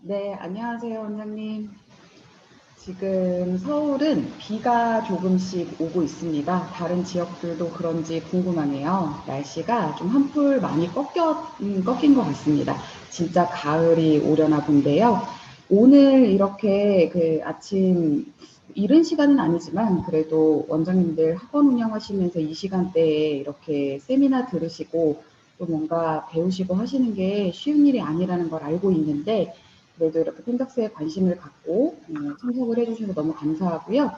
네, 안녕하세요, 원장님. 지금 서울은 비가 조금씩 오고 있습니다. 다른 지역들도 그런지 궁금하네요. 날씨가 좀 한풀 많이 꺾인 것 같습니다. 진짜 가을이 오려나 본데요. 오늘 이렇게 아침 이른 시간은 아니지만 그래도 원장님들 학원 운영하시면서 이 시간대에 이렇게 세미나 들으시고 또 뭔가 배우시고 하시는 게 쉬운 일이 아니라는 걸 알고 있는데 그래도 이렇게 펜덕스에 관심을 갖고 참석을 해주셔서 너무 감사하고요.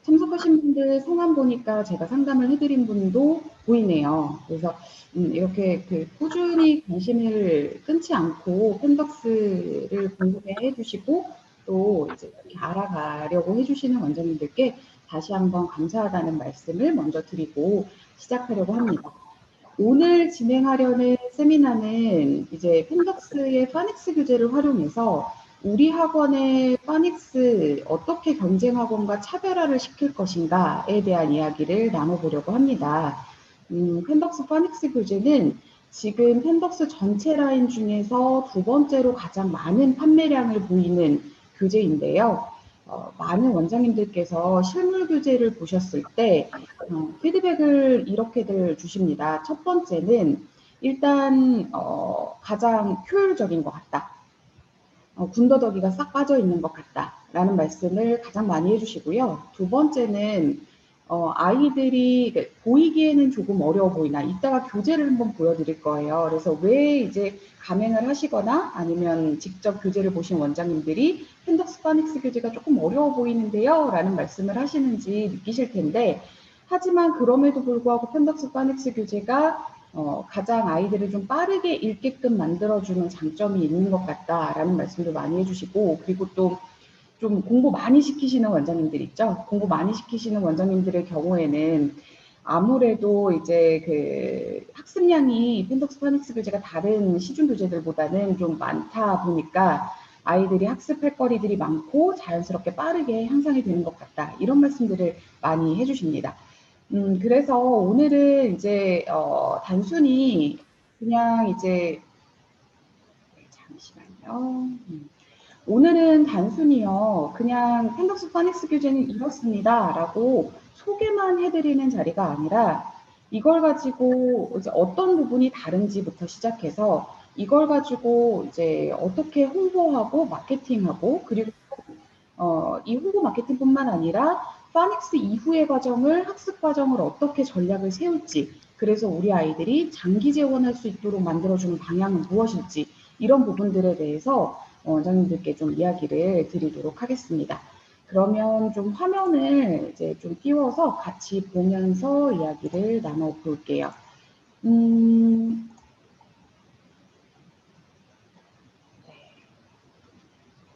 참석하신 분들 성함 보니까 제가 상담을 해드린 분도 보이네요. 그래서 이렇게 꾸준히 관심을 끊지 않고 펜덕스를 궁금해 해주시고 또 이제 이렇게 알아가려고 해주시는 원장님들께 다시 한번 감사하다는 말씀을 먼저 드리고 시작하려고 합니다. 오늘 진행하려는 세미나는 이제 펜덕스의 파닉스 교재를 활용해서 우리 학원의 파닉스 어떻게 경쟁 학원과 차별화를 시킬 것인가에 대한 이야기를 나눠보려고 합니다. 펜덕스 파닉스 교재는 지금 펜덕스 전체 라인 중에서 두 번째로 가장 많은 판매량을 보이는 교재인데요. 많은 원장님들께서 실물 교재를 보셨을 때 피드백을 이렇게들 주십니다. 첫 번째는 일단 가장 효율적인 것 같다. 군더더기가 싹 빠져 있는 것 같다라는 말씀을 가장 많이 해주시고요. 두 번째는 아이들이 보이기에는 조금 어려워 보이나 이따가 교재를 한번 보여드릴 거예요. 그래서 왜 이제 감행을 하시거나 아니면 직접 교재를 보신 원장님들이 펜덕스 파닉스 교재가 조금 어려워 보이는데요 라는 말씀을 하시는지 느끼실 텐데 하지만 그럼에도 불구하고 펜덕스 파닉스 교재가 가장 아이들을 좀 빠르게 읽게끔 만들어주는 장점이 있는 것 같다라는 말씀도 많이 해주시고 그리고 또 좀 공부 많이 시키시는 원장님들 있죠. 공부 많이 시키시는 원장님들의 경우에는 아무래도 이제 학습량이 펜덕스 파닉스 교재가 다른 시중 교재들보다는 좀 많다 보니까 아이들이 학습할 거리들이 많고 자연스럽게 빠르게 향상이 되는 것 같다. 이런 말씀들을 많이 해주십니다. 그래서 오늘은 이제 단순히 그냥 이제 잠시만요. 오늘은 단순히요, 그냥 펜덕스 파닉스 교재는 이렇습니다라고 소개만 해드리는 자리가 아니라 이걸 가지고 이제 어떤 부분이 다른지부터 시작해서 이걸 가지고 이제 어떻게 홍보하고 마케팅하고 그리고 이 홍보 마케팅뿐만 아니라 파닉스 이후의 과정을 학습 과정을 어떻게 전략을 세울지 그래서 우리 아이들이 장기 재원할 수 있도록 만들어주는 방향은 무엇일지 이런 부분들에 대해서 원장님들께 좀 이야기를 드리도록 하겠습니다. 그러면 좀 화면을 이제 좀 띄워서 같이 보면서 이야기를 나눠 볼게요.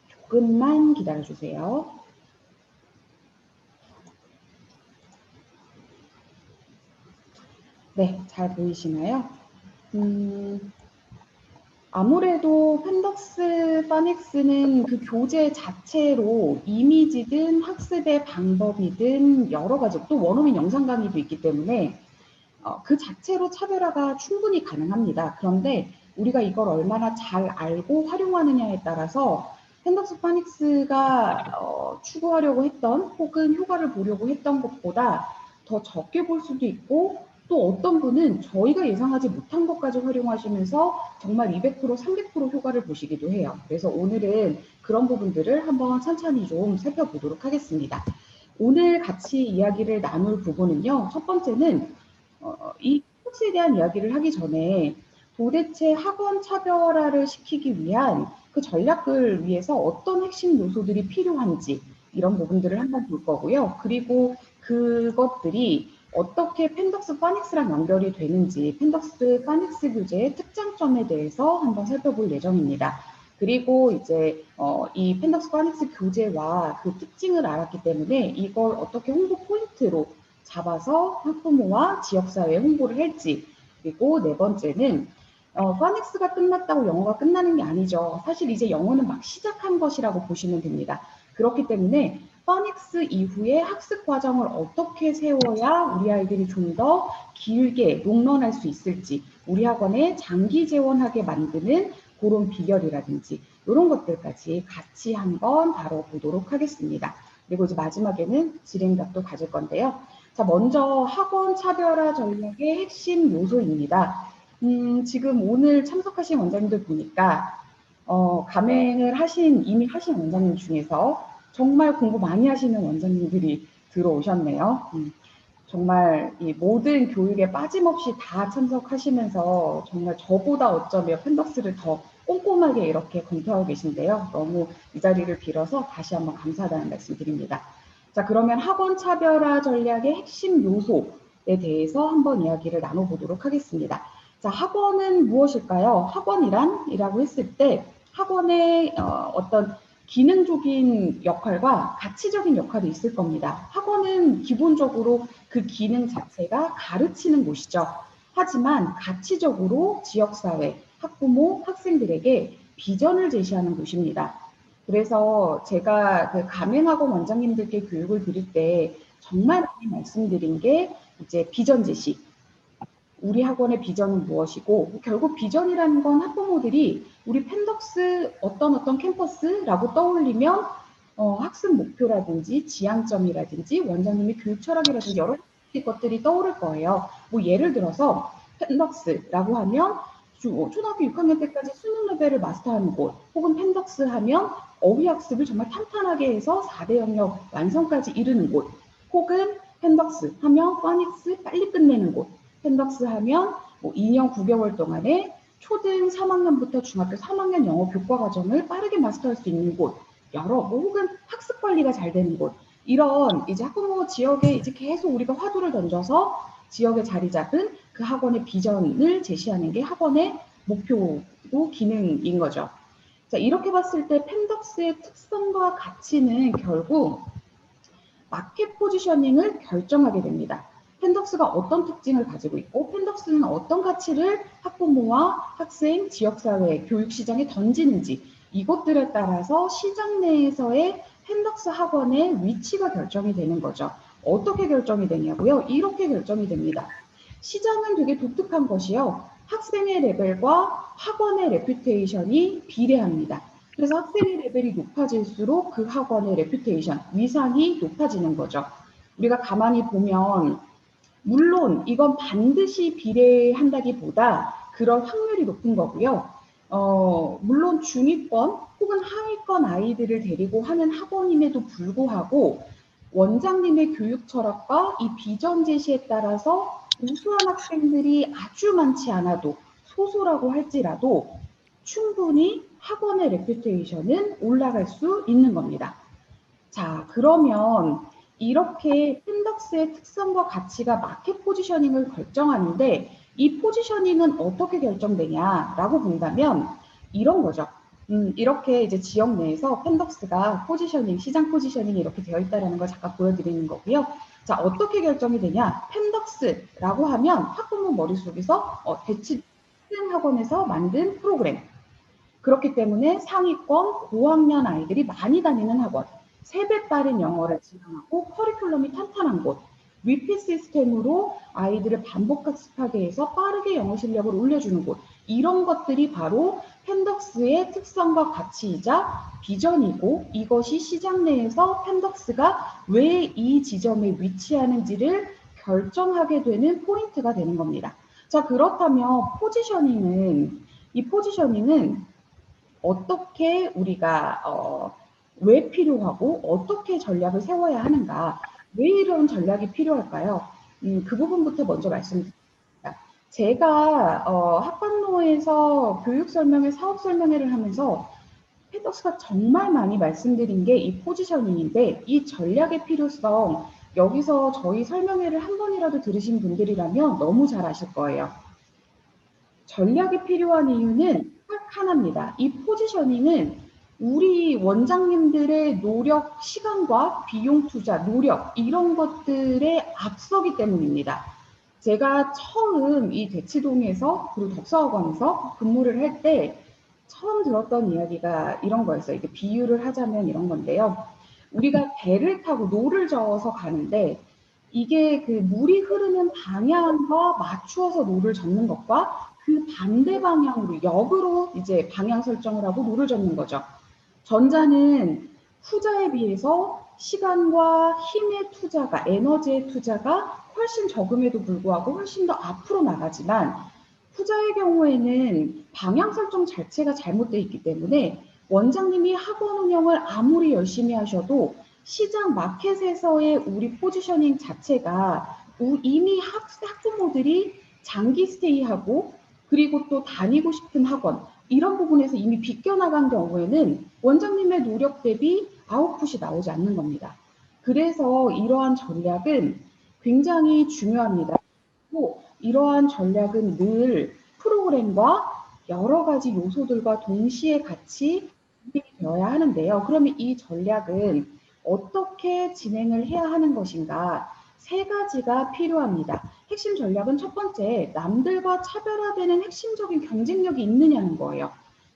조금만 기다려 주세요. 네, 잘 보이시나요? 아무래도 펜덕스 파닉스는 그 교재 자체로 이미지든 학습의 방법이든 여러 가지 또 원어민 영상 강의도 있기 때문에 그 자체로 차별화가 충분히 가능합니다. 그런데 우리가 이걸 얼마나 잘 알고 활용하느냐에 따라서 펜덕스 파닉스가 추구하려고 했던 혹은 효과를 보려고 했던 것보다 더 적게 볼 수도 있고 또 어떤 분은 저희가 예상하지 못한 것까지 활용하시면서 정말 200%, 300% 효과를 보시기도 해요. 그래서 오늘은 그런 부분들을 한번 천천히 좀 살펴보도록 하겠습니다. 오늘 같이 이야기를 나눌 부분은요. 첫 번째는 이 코र्스에 대한 이야기를 하기 전에 도대체 학원 차별화를 시키기 위한 그 전략을 위해서 어떤 핵심 요소들이 필요한지 이런 부분들을 한번 볼 거고요. 그리고 그것들이 어떻게 펜덕스 파닉스랑 연결이 되는지 펜덕스 파닉스 교재의 특장점에 대해서 한번 살펴볼 예정입니다. 그리고 이제 이 펜덕스 파닉스 교재와 그 특징을 알았기 때문에 이걸 어떻게 홍보 포인트로 잡아서 학부모와 지역사회에 홍보를 할지 그리고 네 번째는 파닉스가 끝났다고 영어가 끝나는 게 아니죠. 사실 이제 영어는 막 시작한 것이라고 보시면 됩니다. 그렇기 때문에 파닉스 이후에 학습 과정을 어떻게 세워야 우리 아이들이 좀 더 길게 롱런할 수 있을지 우리 학원에 장기 재원하게 만드는 그런 비결이라든지 이런 것들까지 같이 한번 다뤄보도록 하겠습니다. 그리고 이제 마지막에는 질의응답도 가질 건데요. 자, 먼저 학원 차별화 전략의 핵심 요소입니다. 지금 오늘 참석하신 원장님들 보니까 감행을 이미 하신 원장님 중에서 정말 공부 많이 하시는 원장님들이 들어오셨네요. 정말 이 모든 교육에 빠짐없이 다 참석하시면서 정말 저보다 어쩌면 펜덕스를 더 꼼꼼하게 이렇게 검토하고 계신데요. 너무 이 자리를 빌어서 다시 한번 감사하다는 말씀 드립니다. 자, 그러면 학원 차별화 전략의 핵심 요소에 대해서 한번 이야기를 나눠보도록 하겠습니다. 자, 학원은 무엇일까요? 학원이란이라고 했을 때 학원의 어떤 기능적인 역할과 가치적인 역할이 있을 겁니다. 학원은 기본적으로 그 기능 자체가 가르치는 곳이죠. 하지만 가치적으로 지역사회, 학부모, 학생들에게 비전을 제시하는 곳입니다. 그래서 제가 그 감행학원 원장님들께 교육을 드릴 때 정말 많이 말씀드린 게 이제 비전 제시, 우리 학원의 비전은 무엇이고, 결국 비전이라는 건 학부모들이 우리 펜덕스 어떤 캠퍼스라고 떠올리면 학습 목표라든지 지향점이라든지 원장님의 교육 철학이라든지 여러 가지 것들이 떠오를 거예요. 뭐 예를 들어서 펜덕스라고 하면 초등학교 6학년 때까지 수능 레벨을 마스터하는 곳, 혹은 펜덕스 하면 어휘학습을 정말 탄탄하게 해서 4대 영역 완성까지 이르는 곳, 혹은 펜덕스 하면 파닉스 빨리 끝내는 곳, 펜덕스 하면 뭐 2년 9개월 동안에 초등 3학년부터 중학교 3학년 영어 교과 과정을 빠르게 마스터할 수 있는 곳, 혹은 학습 관리가 잘 되는 곳, 이런 이제 학부모 지역에 이제 계속 우리가 화두를 던져서 지역에 자리 잡은 그 학원의 비전을 제시하는 게 학원의 목표고 기능인 거죠. 자, 이렇게 봤을 때 펜덕스의 특성과 가치는 결국 마켓 포지셔닝을 결정하게 됩니다. 펜덕스가 어떤 특징을 가지고 있고 펜덕스는 어떤 가치를 학부모와 학생, 지역사회, 교육시장에 던지는지, 이것들에 따라서 시장 내에서의 펜덕스 학원의 위치가 결정이 되는 거죠. 어떻게 결정이 되냐고요? 이렇게 결정이 됩니다. 시장은 되게 독특한 것이요. 학생의 레벨과 학원의 레퓨테이션이 비례합니다. 그래서 학생의 레벨이 높아질수록 그 학원의 레퓨테이션, 위상이 높아지는 거죠. 우리가 가만히 보면 물론 이건 반드시 비례한다기보다 그럴 확률이 높은 거고요. 물론 중위권 혹은 하위권 아이들을 데리고 하는 학원임에도 불구하고 원장님의 교육 철학과 이 비전 제시에 따라서 우수한 학생들이 아주 많지 않아도 소수라고 할지라도 충분히 학원의 레퓨테이션은 올라갈 수 있는 겁니다. 자, 그러면 이렇게 펜덕스의 특성과 가치가 마켓 포지셔닝을 결정하는데 이 포지셔닝은 어떻게 결정되냐라고 본다면 이런 거죠. 이렇게 이제 지역 내에서 펜덕스가 포지셔닝, 시장 포지셔닝이 이렇게 되어 있다는 걸 잠깐 보여드리는 거고요. 자, 어떻게 결정이 되냐? 펜덕스라고 하면 학부모 머릿속에서 대치 학원에서 만든 프로그램. 그렇기 때문에 상위권 고학년 아이들이 많이 다니는 학원, 3배 빠른 영어를 지향하고 커리큘럼이 탄탄한 곳, 위피 시스템으로 아이들을 반복 학습하게 해서 빠르게 영어 실력을 올려주는 곳, 이런 것들이 바로 펜덕스의 특성과 가치이자 비전이고, 이것이 시장 내에서 펜덕스가 왜 이 지점에 위치하는지를 결정하게 되는 포인트가 되는 겁니다. 자, 그렇다면 이 포지셔닝은 어떻게 우리가 왜 필요하고 어떻게 전략을 세워야 하는가, 왜 이런 전략이 필요할까요? 그 부분부터 먼저 말씀드립니다. 제가 학관노에서 교육 설명회, 사업 설명회를 하면서 펜덕스가 정말 많이 말씀드린 게 이 포지셔닝인데, 이 전략의 필요성, 여기서 저희 설명회를 한 번이라도 들으신 분들이라면 너무 잘 아실 거예요. 전략이 필요한 이유는 딱 하나입니다. 이 포지셔닝은 우리 원장님들의 노력, 시간과 비용 투자, 노력, 이런 것들에 앞서기 때문입니다. 제가 처음 이 대치동에서 그리고 덕서학원에서 근무를 할 때 처음 들었던 이야기가 이런 거였어요. 이게 비유를 하자면 이런 건데요. 우리가 배를 타고 노를 저어서 가는데 이게 그 물이 흐르는 방향과 맞추어서 노를 젓는 것과 그 반대 방향으로 역으로 이제 방향 설정을 하고 룰을 젓는 거죠. 전자는 후자에 비해서 시간과 힘의 투자가, 에너지의 투자가 훨씬 적음에도 불구하고 훨씬 더 앞으로 나가지만 후자의 경우에는 방향 설정 자체가 잘못되어 있기 때문에 원장님이 학원 운영을 아무리 열심히 하셔도 시장 마켓에서의 우리 포지셔닝 자체가 이미 학부모들이 장기 스테이하고 그리고 또 다니고 싶은 학원 이런 부분에서 이미 비껴나간 경우에는 원장님의 노력 대비 아웃풋이 나오지 않는 겁니다. 그래서 이러한 전략은 굉장히 중요합니다. 또 이러한 전략은 늘 프로그램과 여러 가지 요소들과 동시에 같이 진행되어야 하는데요. 그러면 이 전략은 어떻게 진행을 해야 하는 것인가? 세 가지가 필요합니다. 핵심 전략은 첫 번째, 남들과 차별화되는 핵심적인 경쟁력이 있느냐는 거예요.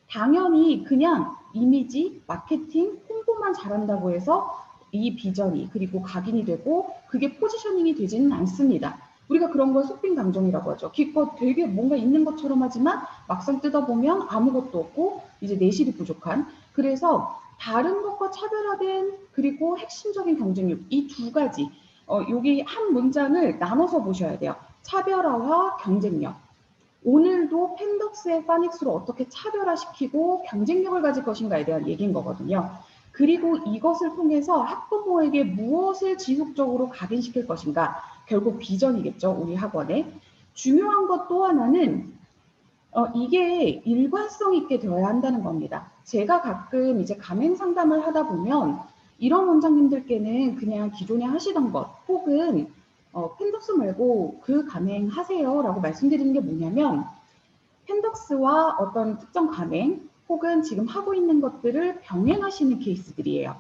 당연히 그냥 이미지, 마케팅, 홍보만 잘한다고 해서 이 비전이 그리고 각인이 되고 그게 포지셔닝이 되지는 않습니다. 우리가 그런 걸 속빈 감정이라고 하죠. 기껏 되게 뭔가 있는 것처럼 하지만 막상 뜯어보면 아무것도 없고 이제 내실이 부족한. 그래서 다른 것과 차별화된 그리고 핵심적인 경쟁력 이 두 가지 여기 한 문장을 나눠서 보셔야 돼요. 차별화와 경쟁력. 오늘도 펜덕스의 파닉스로 어떻게 차별화시키고 경쟁력을 가질 것인가에 대한 얘기인 거거든요. 그리고 이것을 통해서 학부모에게 무엇을 지속적으로 각인시킬 것인가. 결국 비전이겠죠. 우리 학원에. 중요한 것 또 하나는 이게 일관성 있게 되어야 한다는 겁니다. 제가 가끔 이제 가맹 상담을 하다 보면 이런 원장님들께는 그냥 기존에 하시던 것 혹은 펜덕스 말고 그 가맹 하세요 라고 말씀드리는 게 뭐냐면 펜덕스와 어떤 특정 가맹 혹은 지금 하고 있는 것들을 병행하시는 케이스들이에요.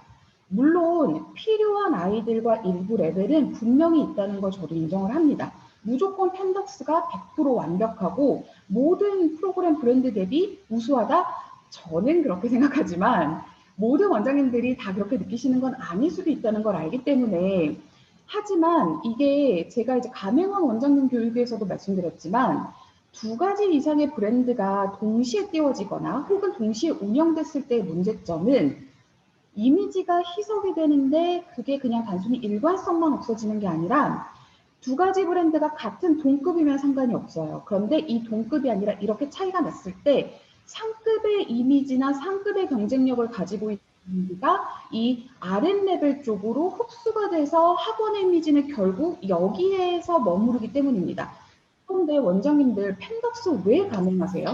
물론 필요한 아이들과 일부 레벨은 분명히 있다는 걸 저도 인정을 합니다. 무조건 펜덕스가 100% 완벽하고 모든 프로그램 브랜드 대비 우수하다? 저는 그렇게 생각하지만 모든 원장님들이 다 그렇게 느끼시는 건 아닐 수도 있다는 걸 알기 때문에 하지만 이게 제가 이제 가맹원 원장님 교육에서도 말씀드렸지만 두 가지 이상의 브랜드가 동시에 띄워지거나 혹은 동시에 운영됐을 때의 문제점은 이미지가 희석이 되는데 그게 그냥 단순히 일관성만 없어지는 게 아니라 두 가지 브랜드가 같은 동급이면 상관이 없어요. 그런데 이 동급이 아니라 이렇게 차이가 났을 때 상급의 이미지나 상급의 경쟁력을 가지고 있는 브랜드가 이 아랫레벨 쪽으로 흡수가 돼서 학원의 이미지는 결국 여기에서 머무르기 때문입니다. 그런데 원장님들 펜덕스 왜 가맹하세요?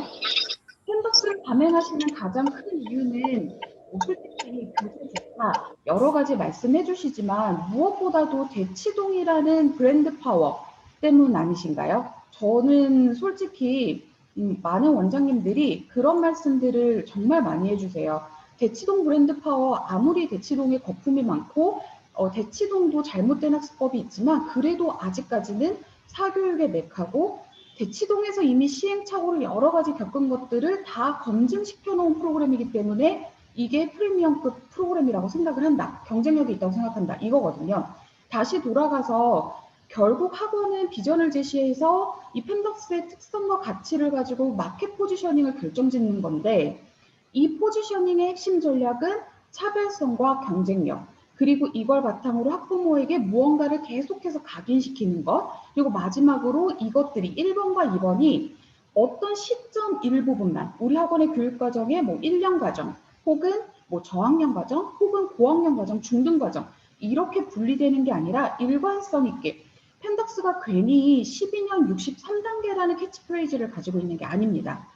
펜덕스를 가맹하시는 가장 큰 이유는 솔직히 교재 좋다 여러 가지 말씀해 주시지만 무엇보다도 대치동이라는 브랜드 파워 때문 아니신가요? 저는 솔직히 많은 원장님들이 그런 말씀들을 정말 많이 해주세요. 대치동 브랜드 파워 아무리 대치동에 거품이 많고 대치동도 잘못된 학습법이 있지만 그래도 아직까지는 사교육의 맥하고 대치동에서 이미 시행착오를 여러 가지 겪은 것들을 다 검증시켜 놓은 프로그램이기 때문에 이게 프리미엄급 프로그램이라고 생각을 한다. 경쟁력이 있다고 생각한다. 이거거든요. 다시 돌아가서 결국 학원은 비전을 제시해서 이 펜덕스의 특성과 가치를 가지고 마켓 포지셔닝을 결정짓는 건데 이 포지셔닝의 핵심 전략은 차별성과 경쟁력 그리고 이걸 바탕으로 학부모에게 무언가를 계속해서 각인시키는 것 그리고 마지막으로 이것들이 1번과 2번이 어떤 시점 일부분만 우리 학원의 교육과정에 뭐 1년 과정 혹은 뭐 저학년 과정 혹은 고학년 과정 중등 과정 이렇게 분리되는 게 아니라 일관성 있게 펜덕스가 괜히 12년 63단계라는 캐치프레이즈를 가지고 있는 게 아닙니다.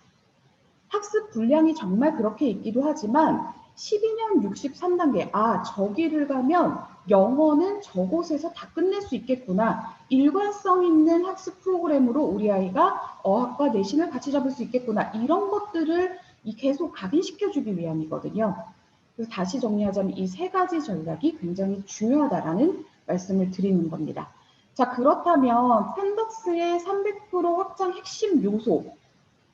학습 분량이 정말 그렇게 있기도 하지만 12년 63단계 저기를 가면 영어는 저곳에서 다 끝낼 수 있겠구나. 일관성 있는 학습 프로그램으로 우리 아이가 어학과 내신을 같이 잡을 수 있겠구나. 이런 것들을 계속 각인시켜주기 위함이거든요. 그래서 다시 정리하자면 이 세 가지 전략이 굉장히 중요하다라는 말씀을 드리는 겁니다. 자, 그렇다면 펜덕스의 300% 확장 핵심 요소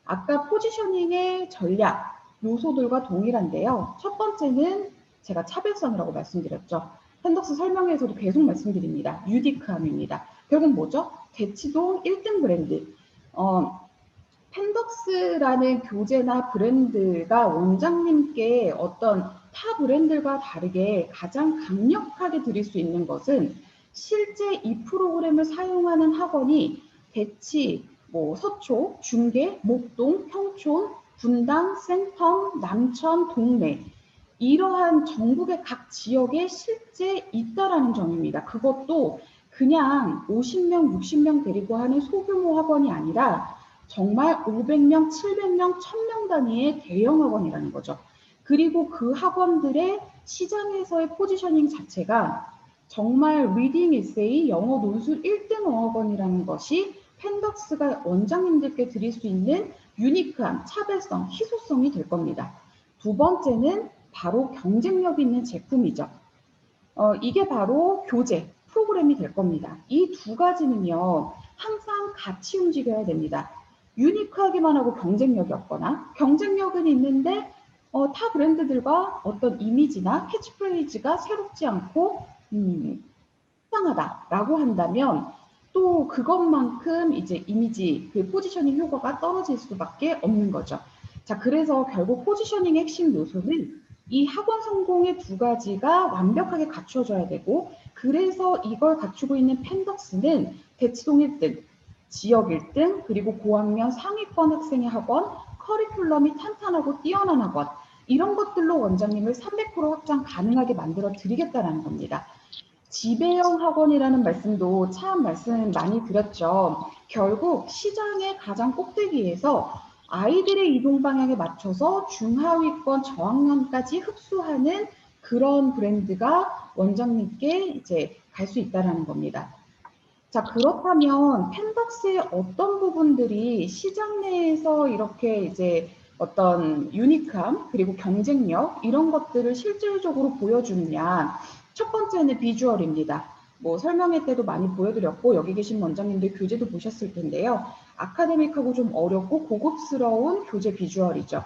아까 포지셔닝의 전략 요소들과 동일한데요. 첫 번째는 제가 차별성이라고 말씀드렸죠. 펜덕스 설명회에서도 계속 말씀드립니다. 유니크함입니다. 결국 뭐죠? 대치동 1등 브랜드. 펜덕스라는 교재나 브랜드가 원장님께 어떤 타 브랜드와 다르게 가장 강력하게 드릴 수 있는 것은 실제 이 프로그램을 사용하는 학원이 대치, 서초, 중계, 목동, 평촌, 분당, 센텀, 남천, 동래 이러한 전국의 각 지역에 실제 있다라는 점입니다. 그것도 그냥 50명, 60명 데리고 하는 소규모 학원이 아니라 정말 500명, 700명, 1000명 단위의 대형 학원이라는 거죠. 그리고 그 학원들의 시장에서의 포지셔닝 자체가 정말 리딩 에세이, 영어 논술 1등 어학원이라는 것이 펜덕스가 원장님들께 드릴 수 있는 유니크한 차별성, 희소성이 될 겁니다. 두 번째는 바로 경쟁력 있는 제품이죠. 이게 바로 교재, 프로그램이 될 겁니다. 이 두 가지는요, 항상 같이 움직여야 됩니다. 유니크하기만 하고 경쟁력이 없거나 경쟁력은 있는데 타 브랜드들과 어떤 이미지나 캐치프레이즈가 새롭지 않고 이상하다라고 한다면 또 그것만큼 이제 이미지, 그 포지셔닝 효과가 떨어질 수밖에 없는 거죠. 자, 그래서 결국 포지셔닝의 핵심 요소는 이 학원 성공의 두 가지가 완벽하게 갖춰져야 되고, 그래서 이걸 갖추고 있는 펜덕스는 대치동 1등, 지역 1등, 그리고 고학년 상위권 학생의 학원, 커리큘럼이 탄탄하고 뛰어난 학원, 이런 것들로 원장님을 300% 확장 가능하게 만들어 드리겠다라는 겁니다. 지배형 학원이라는 말씀도 참 말씀 많이 드렸죠. 결국 시장의 가장 꼭대기에서 아이들의 이동 방향에 맞춰서 중하위권 저학년까지 흡수하는 그런 브랜드가 원장님께 이제 갈 수 있다라는 겁니다. 자, 그렇다면 펜덕스의 어떤 부분들이 시장 내에서 이렇게 이제 어떤 유니크함 그리고 경쟁력 이런 것들을 실질적으로 보여주느냐. 첫 번째는 비주얼입니다. 설명회 때도 많이 보여드렸고 여기 계신 원장님들 교재도 보셨을 텐데요. 아카데믹하고 좀 어렵고 고급스러운 교재 비주얼이죠.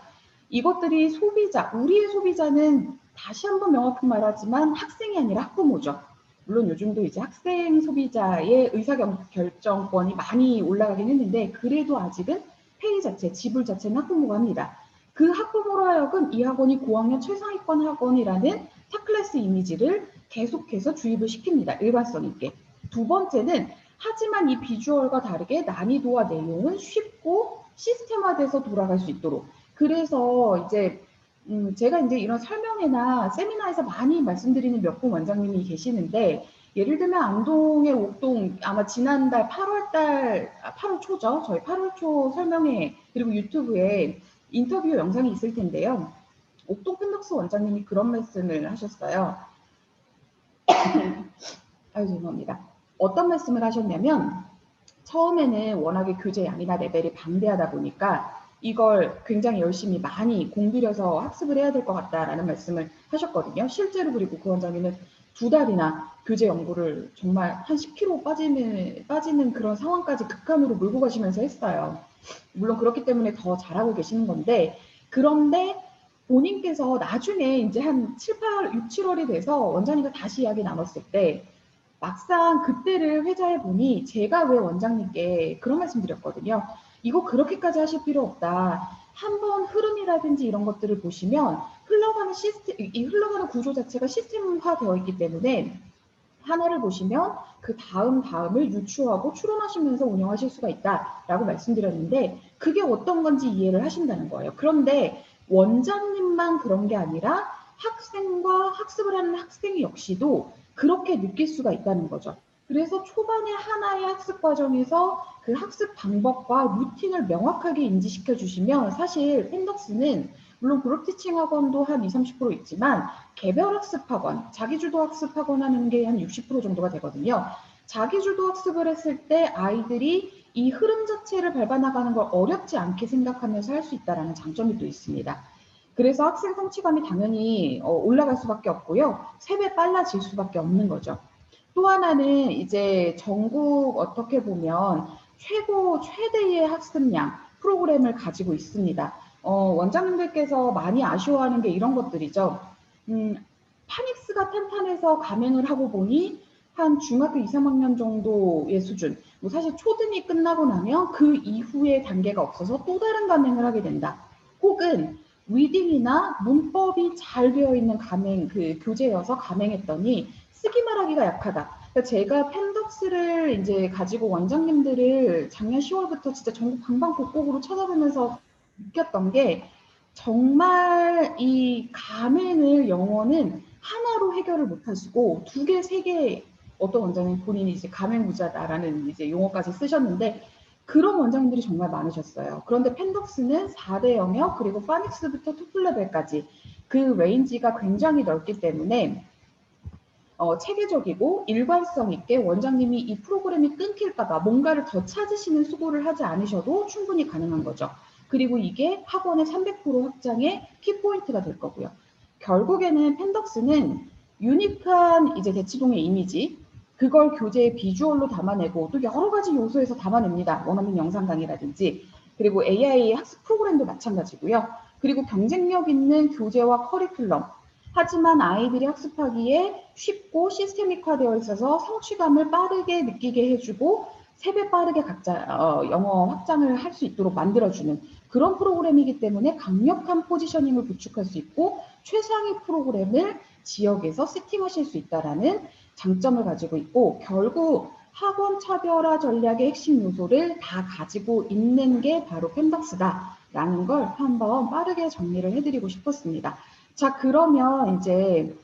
이것들이 소비자, 우리의 소비자는 다시 한번 명확히 말하지만 학생이 아니라 학부모죠. 물론 요즘도 이제 학생 소비자의 의사결정권이 많이 올라가긴 했는데 그래도 아직은 페이 자체, 지불 자체는 학부모가 합니다. 그 학부모로 하여금 이 학원이 고학년 최상위권 학원이라는 타클래스 이미지를 계속해서 주입을 시킵니다. 일관성 있게. 두 번째는 하지만 이 비주얼과 다르게 난이도와 내용은 쉽고 시스템화돼서 돌아갈 수 있도록. 그래서 이제 제가 이제 이런 설명회나 세미나에서 많이 말씀드리는 몇 분 원장님이 계시는데, 예를 들면 안동의 옥동, 아마 지난달 8월 초죠. 저희 8월 초 설명회, 그리고 유튜브에 인터뷰 영상이 있을 텐데요. 옥동 펜덕스 원장님이 그런 말씀을 하셨어요. 아유, 죄송합니다. 어떤 말씀을 하셨냐면, 처음에는 워낙에 교재 양이나 레벨이 방대하다 보니까 이걸 굉장히 열심히 많이 공들여서 학습을 해야 될 것 같다라는 말씀을 하셨거든요. 실제로 그리고 그 원장님은 2달이나 교재 연구를 정말 한 10kg 빠지는 그런 상황까지 극한으로 몰고 가시면서 했어요. 물론 그렇기 때문에 더 잘하고 계시는 건데, 그런데 본인께서 나중에 이제 한 6, 7월이 돼서 원장님과 다시 이야기 나눴을 때 막상 그때를 회자해 보니 제가 왜 원장님께 그런 말씀 드렸거든요. 이거 그렇게까지 하실 필요 없다. 한번 흐름이라든지 이런 것들을 보시면 흘러가는 이 흘러가는 구조 자체가 시스템화 되어 있기 때문에 하나를 보시면 그 다음을 유추하고 추론하시면서 운영하실 수가 있다라고 말씀드렸는데 그게 어떤 건지 이해를 하신다는 거예요. 그런데 원장님만 그런 게 아니라 학생과 학습을 하는 학생 역시도 그렇게 느낄 수가 있다는 거죠. 그래서 초반에 하나의 학습 과정에서 그 학습 방법과 루틴을 명확하게 인지시켜 주시면 사실 펜덕스는 물론 그룹 티칭 학원도 한 20, 30% 있지만 개별 학습 학원, 자기주도 학습 학원 하는 게 한 60% 정도가 되거든요. 자기주도 학습을 했을 때 아이들이 이 흐름 자체를 밟아나가는 걸 어렵지 않게 생각하면서 할 수 있다는 장점이 또 있습니다. 그래서 학생 성취감이 당연히 올라갈 수밖에 없고요. 3배 빨라질 수밖에 없는 거죠. 또 하나는 이제 전국 어떻게 보면 최대의 학습량 프로그램을 가지고 있습니다. 원장님들께서 많이 아쉬워하는 게 이런 것들이죠. 파닉스가 탄탄해서 감행을 하고 보니 한 중학교 2, 3학년 정도의 수준, 뭐 사실 초등이 끝나고 나면 그 이후의 단계가 없어서 또 다른 감행을 하게 된다. 혹은 리딩이나 문법이 잘 되어 있는 감행, 그 교재여서 감행했더니 쓰기만 하기가 약하다. 그러니까 제가 펜덕스를 이제 가지고 원장님들을 작년 10월부터 진짜 전국 방방곡곡으로 찾아보면서 느꼈던 게 정말 이 감행을 영어는 하나로 해결을 못 하시고 두 개, 세 개 어떤 원장님 본인이 이제 감행무자다라는 이제 용어까지 쓰셨는데 그런 원장님들이 정말 많으셨어요. 그런데 펜덕스는 4대 영역 그리고 파닉스부터 토플 레벨까지 그 레인지가 굉장히 넓기 때문에 체계적이고 일관성 있게 원장님이 이 프로그램이 끊길까봐 뭔가를 더 찾으시는 수고를 하지 않으셔도 충분히 가능한 거죠. 그리고 이게 학원의 300% 확장의 키포인트가 될 거고요. 결국에는 펜덕스는 유니크한 이제 대치동의 이미지, 그걸 교재의 비주얼로 담아내고 또 여러 가지 요소에서 담아냅니다. 원어민 영상 강의라든지 그리고 AI 학습 프로그램도 마찬가지고요. 그리고 경쟁력 있는 교재와 커리큘럼, 하지만 아이들이 학습하기에 쉽고 시스테믹화되어 있어서 성취감을 빠르게 느끼게 해주고 3배 빠르게 각자 영어 확장을 할 수 있도록 만들어주는 그런 프로그램이기 때문에 강력한 포지셔닝을 구축할 수 있고 최상위 프로그램을 지역에서 세팅하실 수 있다는 장점을 가지고 있고 결국 학원 차별화 전략의 핵심 요소를 다 가지고 있는 게 바로 펜덕스다라는 걸 한번 빠르게 정리를 해드리고 싶었습니다. 자, 그러면 이제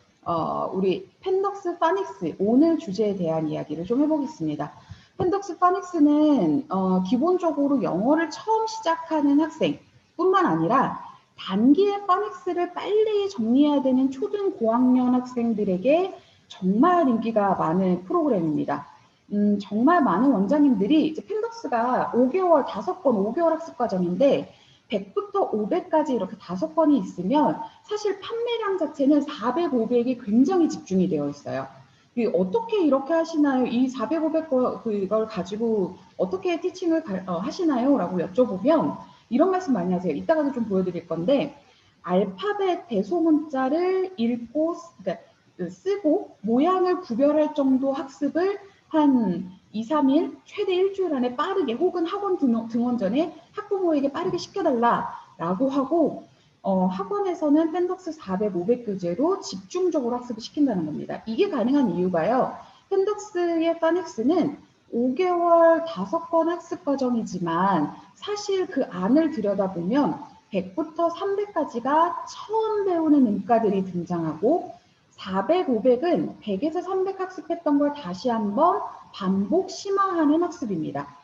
우리 펜덕스 파닉스 오늘 주제에 대한 이야기를 좀 해보겠습니다. 펜덕스 파닉스는 기본적으로 영어를 처음 시작하는 학생뿐만 아니라 단기의 파닉스를 빨리 정리해야 되는 초등 고학년 학생들에게 정말 인기가 많은 프로그램입니다. 정말 많은 원장님들이 이제 펜덕스가 5개월, 5번 5개월 학습 과정인데 100부터 500까지 이렇게 5번이 있으면 사실 판매량 자체는 400, 500이 굉장히 집중이 되어 있어요. 어떻게 이렇게 하시나요? 이 400, 500 그걸 가지고 어떻게 티칭을 하시나요? 라고 여쭤보면 이런 말씀 많이 하세요. 이따가도 좀 보여드릴 건데 알파벳 대소문자를 읽고 그러니까 쓰고 모양을 구별할 정도 학습을 한 2, 3일, 최대 일주일 안에 빠르게 혹은 학원 등원 전에 학부모에게 빠르게 시켜달라라고 하고 학원에서는 펜덕스 400, 500 교재로 집중적으로 학습을 시킨다는 겁니다. 이게 가능한 이유가요. 펜덕스의 파닉스는 5개월 5번 학습 과정이지만 사실 그 안을 들여다보면 100부터 300까지가 처음 배우는 음가들이 등장하고 400, 500은 100에서 300 학습했던 걸 다시 한번 반복 심화하는 학습입니다.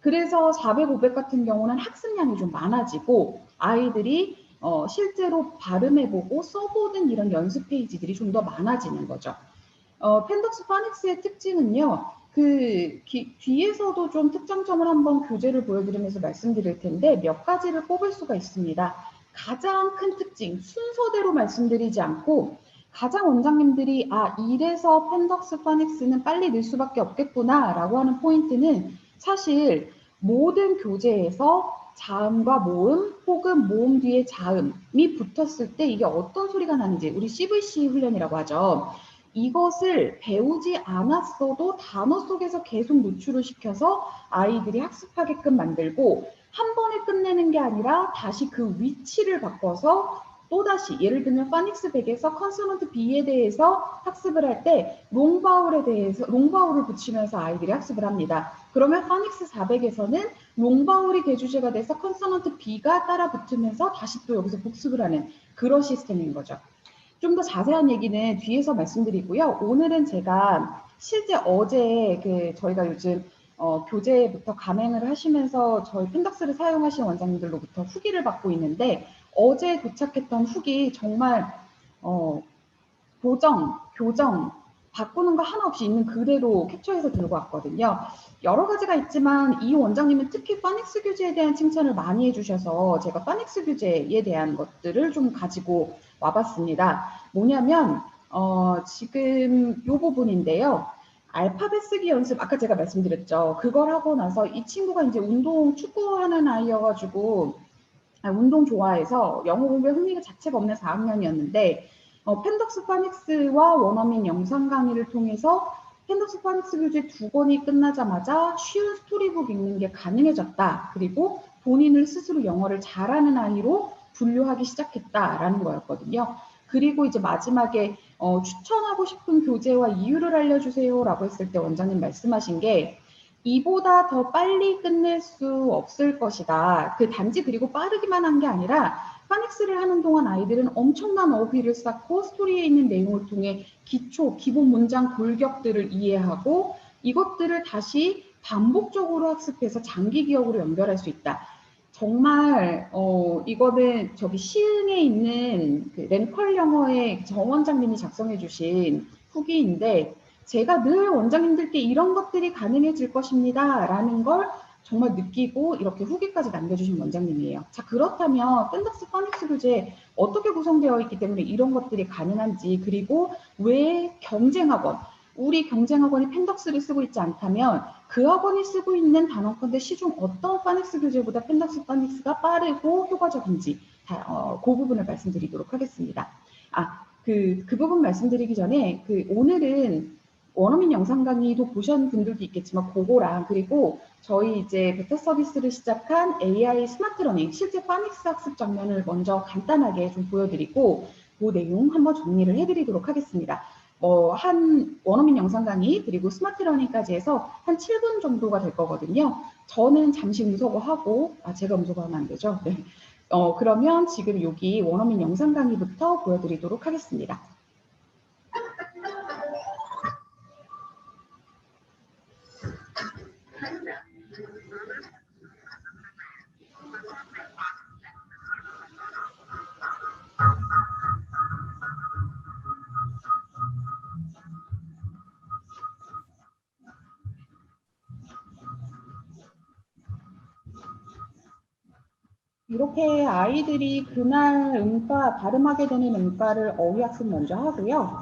그래서 400, 500 같은 경우는 학습량이 좀 많아지고 아이들이 실제로 발음해보고 써보는 이런 연습 페이지들이 좀 더 많아지는 거죠. 펜덕스 파닉스의 특징은요. 뒤에서도 좀 특장점을 한번 교재를 보여드리면서 말씀드릴 텐데 몇 가지를 꼽을 수가 있습니다. 가장 큰 특징, 순서대로 말씀드리지 않고 가장 원장님들이 이래서 펜덕스 파닉스는 빨리 늘 수밖에 없겠구나 라고 하는 포인트는 사실 모든 교재에서 자음과 모음 혹은 모음 뒤에 자음이 붙었을 때 이게 어떤 소리가 나는지 우리 CVC 훈련이라고 하죠. 이것을 배우지 않았어도 단어 속에서 계속 노출을 시켜서 아이들이 학습하게끔 만들고 한 번에 끝내는 게 아니라 다시 그 위치를 바꿔서 또다시 예를 들면 파닉스 100에서 컨소넌트 B에 대해서 학습을 할 때 롱바울에 대해서 롱바울을 붙이면서 아이들이 학습을 합니다. 그러면 파닉스 400에서는 롱바울이 대주제가 돼서 컨소넌트 B가 따라 붙으면서 다시 또 여기서 복습을 하는 그런 시스템인 거죠. 좀 더 자세한 얘기는 뒤에서 말씀드리고요. 오늘은 제가 실제 어제 저희가 요즘 교재부터 감행을 하시면서 저희 펜덕스를 사용하신 원장님들로부터 후기를 받고 있는데 어제 도착했던 후기 정말 교정 바꾸는 거 하나 없이 있는 그대로 캡처해서 들고 왔거든요. 여러 가지가 있지만 이 원장님은 특히 파닉스 교재에 대한 칭찬을 많이 해주셔서 제가 파닉스 교재에 대한 것들을 좀 가지고 와봤습니다. 뭐냐면 지금 이 부분인데요. 알파벳 쓰기 연습 아까 제가 말씀드렸죠. 그걸 하고 나서 이 친구가 이제 축구하는 아이여가지고 운동 좋아해서 영어 공부에 흥미가 자체가 없는 4학년이었는데 펜덕스 파닉스와 원어민 영상 강의를 통해서 펜더스 파닉스 교재 2권이 끝나자마자 쉬운 스토리북 읽는 게 가능해졌다. 그리고 본인을 스스로 영어를 잘하는 아이로 분류하기 시작했다라는 거였거든요. 그리고 이제 마지막에 추천하고 싶은 교재와 이유를 알려주세요라고 했을 때 원장님 말씀하신 게 이보다 더 빨리 끝낼 수 없을 것이다. 그 단지 그리고 빠르기만 한 게 아니라 파닉스를 하는 동안 아이들은 엄청난 어휘를 쌓고 스토리에 있는 내용을 통해 기본 문장 골격들을 이해하고 이것들을 다시 반복적으로 학습해서 장기 기억으로 연결할 수 있다. 정말 이거는 저기 시흥에 있는 그 램컬 영어의 정 원장님이 작성해 주신 후기인데 제가 늘 원장님들께 이런 것들이 가능해질 것입니다 라는 걸 정말 느끼고 이렇게 후기까지 남겨주신 원장님이에요. 자, 그렇다면 펜더스 파닉스 교재 어떻게 구성되어 있기 때문에 이런 것들이 가능한지, 그리고 왜 경쟁학원, 우리 경쟁학원이 펜덕스를 쓰고 있지 않다면 그 학원이 쓰고 있는 단원컨대 시중 어떤 파닉스 교재보다 펜덕스 파닉스가 빠르고 효과적인지 그 부분을 말씀드리도록 하겠습니다. 그 부분 말씀드리기 전에 오늘은 원어민 영상 강의도 보신 분들도 있겠지만 그거랑 그리고 저희 이제 베타 서비스를 시작한 AI 스마트 러닝 실제 파닉스 학습 장면을 먼저 간단하게 좀 보여드리고 그 내용 한번 정리를 해드리도록 하겠습니다. 한 원어민 영상 강의 그리고 스마트 러닝까지 해서 한 7분 정도가 될 거거든요. 저는 잠시 무서워하고 제가 무서워하면 안 되죠. 네. 그러면 지금 여기 원어민 영상 강의부터 보여드리도록 하겠습니다. 이렇게 아이들이 그날 발음하게 되는 음가를 어휘학습 먼저 하고요.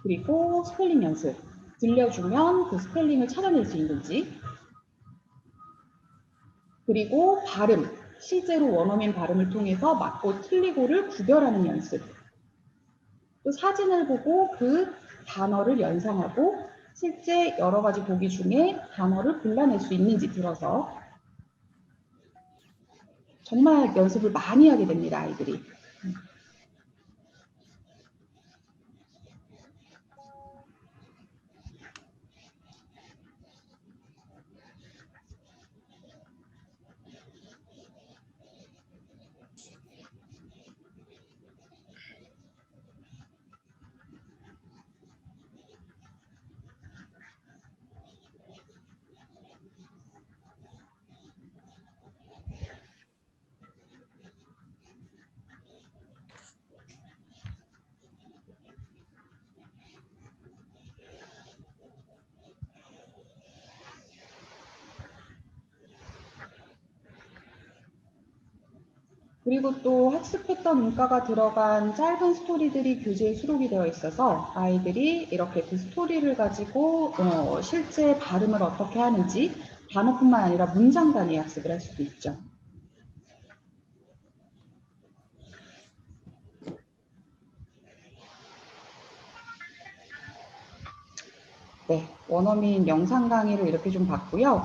그리고 스펠링 연습 들려주면 그 스펠링을 찾아낼 수 있는지, 그리고 발음, 실제로 원어민 발음을 통해서 맞고 틀리고를 구별하는 연습, 또 사진을 보고 그 단어를 연상하고 실제 여러 가지 보기 중에 단어를 골라낼 수 있는지 들어서 정말 연습을 많이 하게 됩니다, 아이들이. 그리고 또 학습했던 문과가 들어간 짧은 스토리들이 교재에 수록이 되어 있어서 아이들이 이렇게 그 스토리를 가지고 실제 발음을 어떻게 하는지 단어뿐만 아니라 문장 단위 학습을 할 수도 있죠. 네, 원어민 영상 강의를 이렇게 좀 봤고요.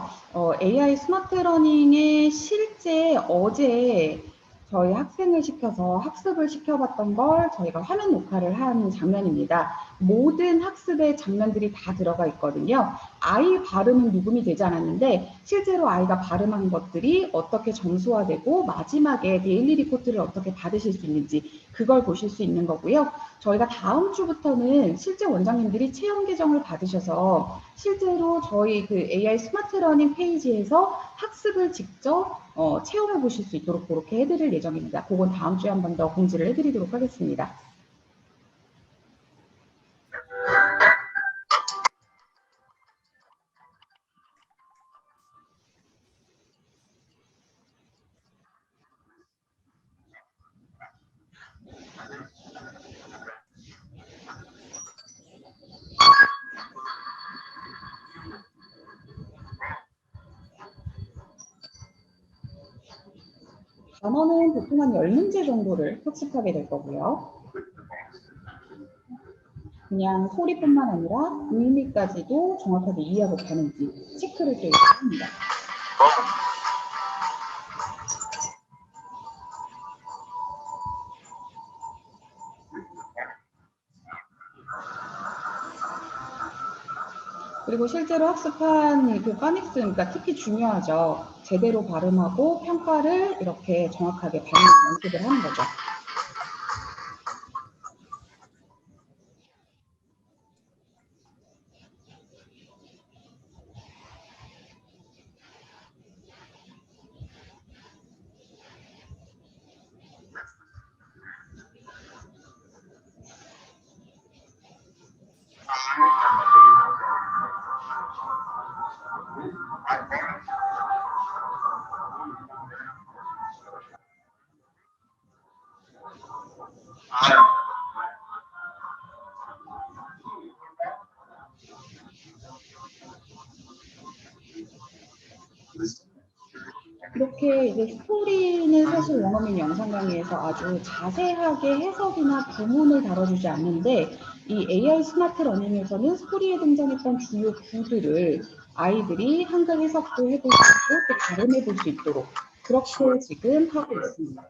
AI 스마트 러닝에 실제 어제 저희 학생을 시켜서 학습을 시켜봤던 걸 저희가 화면 녹화를 한 장면입니다. 모든 학습의 장면들이 다 들어가 있거든요. 아이 발음은 녹음이 되지 않았는데 실제로 아이가 발음한 것들이 어떻게 점수화되고 마지막에 데일리 리포트를 어떻게 받으실 수 있는지 그걸 보실 수 있는 거고요. 저희가 다음 주부터는 실제 원장님들이 체험 계정을 받으셔서 실제로 저희 그 AI 스마트 러닝 페이지에서 학습을 직접 체험해 보실 수 있도록 그렇게 해드릴 예정입니다. 그건 다음 주에 한 번 더 공지를 해드리도록 하겠습니다. 단어는 보통 한 10문제 정도를 학습하게 될 거고요. 그냥 소리뿐만 아니라 의미까지도 정확하게 이해하고 가는지 체크를 또 합니다. 그리고 실제로 학습한 그 파닉스, 그러니까 특히 중요하죠. 제대로 발음하고 평가를 이렇게 정확하게 발음 연습을 하는 거죠. 이렇게 이제 스토리는 사실 원어민 영상 강의에서 아주 자세하게 해석이나 구문을 다뤄주지 않는데 이 AI 스마트 러닝에서는 스토리에 등장했던 주요 구들을 아이들이 한글 해석도 해볼 수 있고 또 발음해 볼 수 있도록 그렇게 지금 하고 있습니다.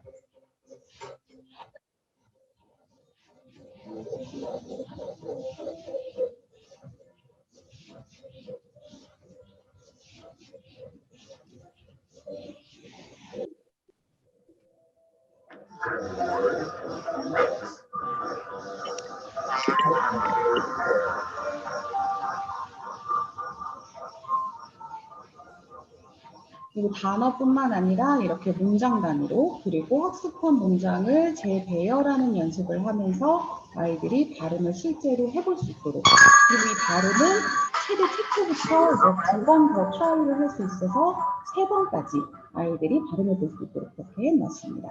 그리고 단어뿐만 아니라 이렇게 문장 단위로 그리고 학습한 문장을 재배열하는 연습을 하면서 아이들이 발음을 실제로 해볼 수 있도록 그리고 이 발음은 최대 최초부터 이제 2번 더 트라이를 할 수 있어서 3번까지 아이들이 발음해 볼 수 있도록 그렇게 해놨습니다.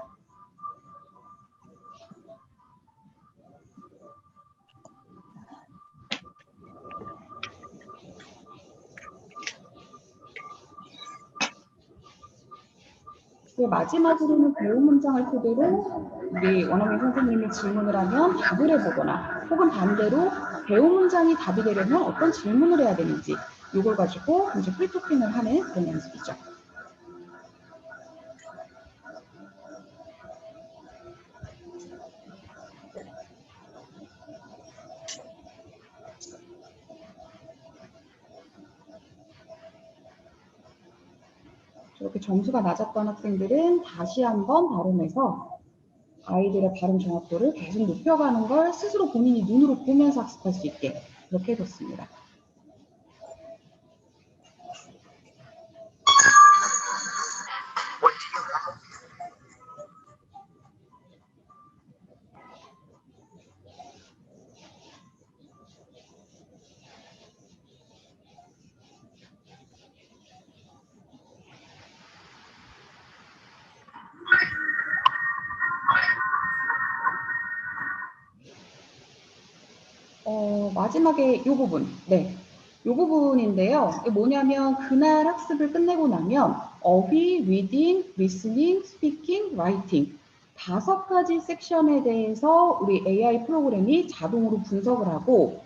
마지막으로는 배운 문장을 토대로 우리 원어민 선생님이 질문을 하면 답을 해보거나 혹은 반대로 배운 문장이 답이 되려면 어떤 질문을 해야 되는지 이걸 가지고 이제 프리토킹을 하는 그런 연습이죠. 이렇게 점수가 낮았던 학생들은 다시 한번 발음해서 아이들의 발음 정확도를 계속 높여가는 걸 스스로 본인이 눈으로 보면서 학습할 수 있게 그렇게 해뒀습니다. 마지막에 이 부분, 네. 이 부분인데요. 뭐냐면 그날 학습을 끝내고 나면 어휘, 리딩, 리스닝, 스피킹, 라이팅 5가지 섹션에 대해서 우리 AI 프로그램이 자동으로 분석을 하고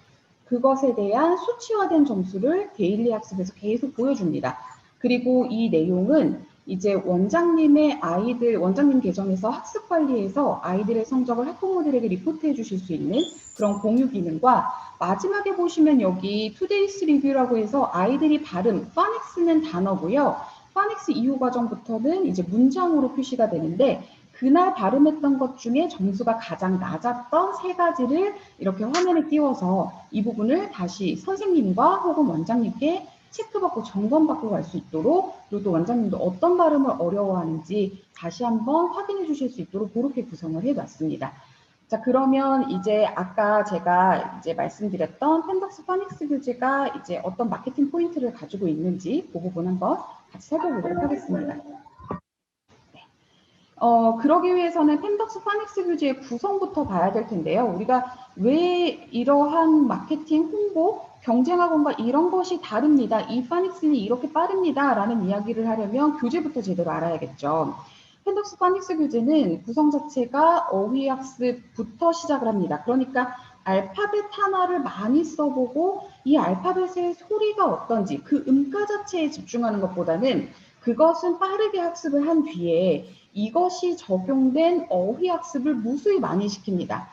그것에 대한 수치화된 점수를 데일리 학습에서 계속 보여줍니다. 그리고 이 내용은 이제 원장님의 아이들, 원장님 계정에서 학습 관리해서 아이들의 성적을 학부모들에게 리포트해 주실 수 있는 그런 공유 기능과 마지막에 보시면 여기 투데이스 리뷰라고 해서 아이들이 발음, 파닉스는 단어고요. 파닉스 이후 과정부터는 이제 문장으로 표시가 되는데 그날 발음했던 것 중에 점수가 가장 낮았던 3가지를 이렇게 화면에 띄워서 이 부분을 다시 선생님과 혹은 원장님께 체크받고 점검받고 갈 수 있도록 그리고 또 원장님도 어떤 발음을 어려워하는지 다시 한번 확인해 주실 수 있도록 그렇게 구성을 해놨습니다. 자, 그러면 이제 아까 제가 이제 말씀드렸던 펜덕스 파닉스 교재가 이제 어떤 마케팅 포인트를 가지고 있는지 그 부분 한번 같이 살펴보도록 하겠습니다. 그러기 위해서는 펜덕스 파닉스 교재의 구성부터 봐야 될 텐데요. 우리가 왜 이러한 마케팅, 홍보, 경쟁학원과 이런 것이 다릅니다. 이 파닉스는 이렇게 빠릅니다. 라는 이야기를 하려면 교재부터 제대로 알아야겠죠. 펜덕스 파닉스 교재는 구성 자체가 어휘학습부터 시작을 합니다. 그러니까 알파벳 하나를 많이 써보고 이 알파벳의 소리가 어떤지 그 음가 자체에 집중하는 것보다는 그것은 빠르게 학습을 한 뒤에 이것이 적용된 어휘 학습을 무수히 많이 시킵니다.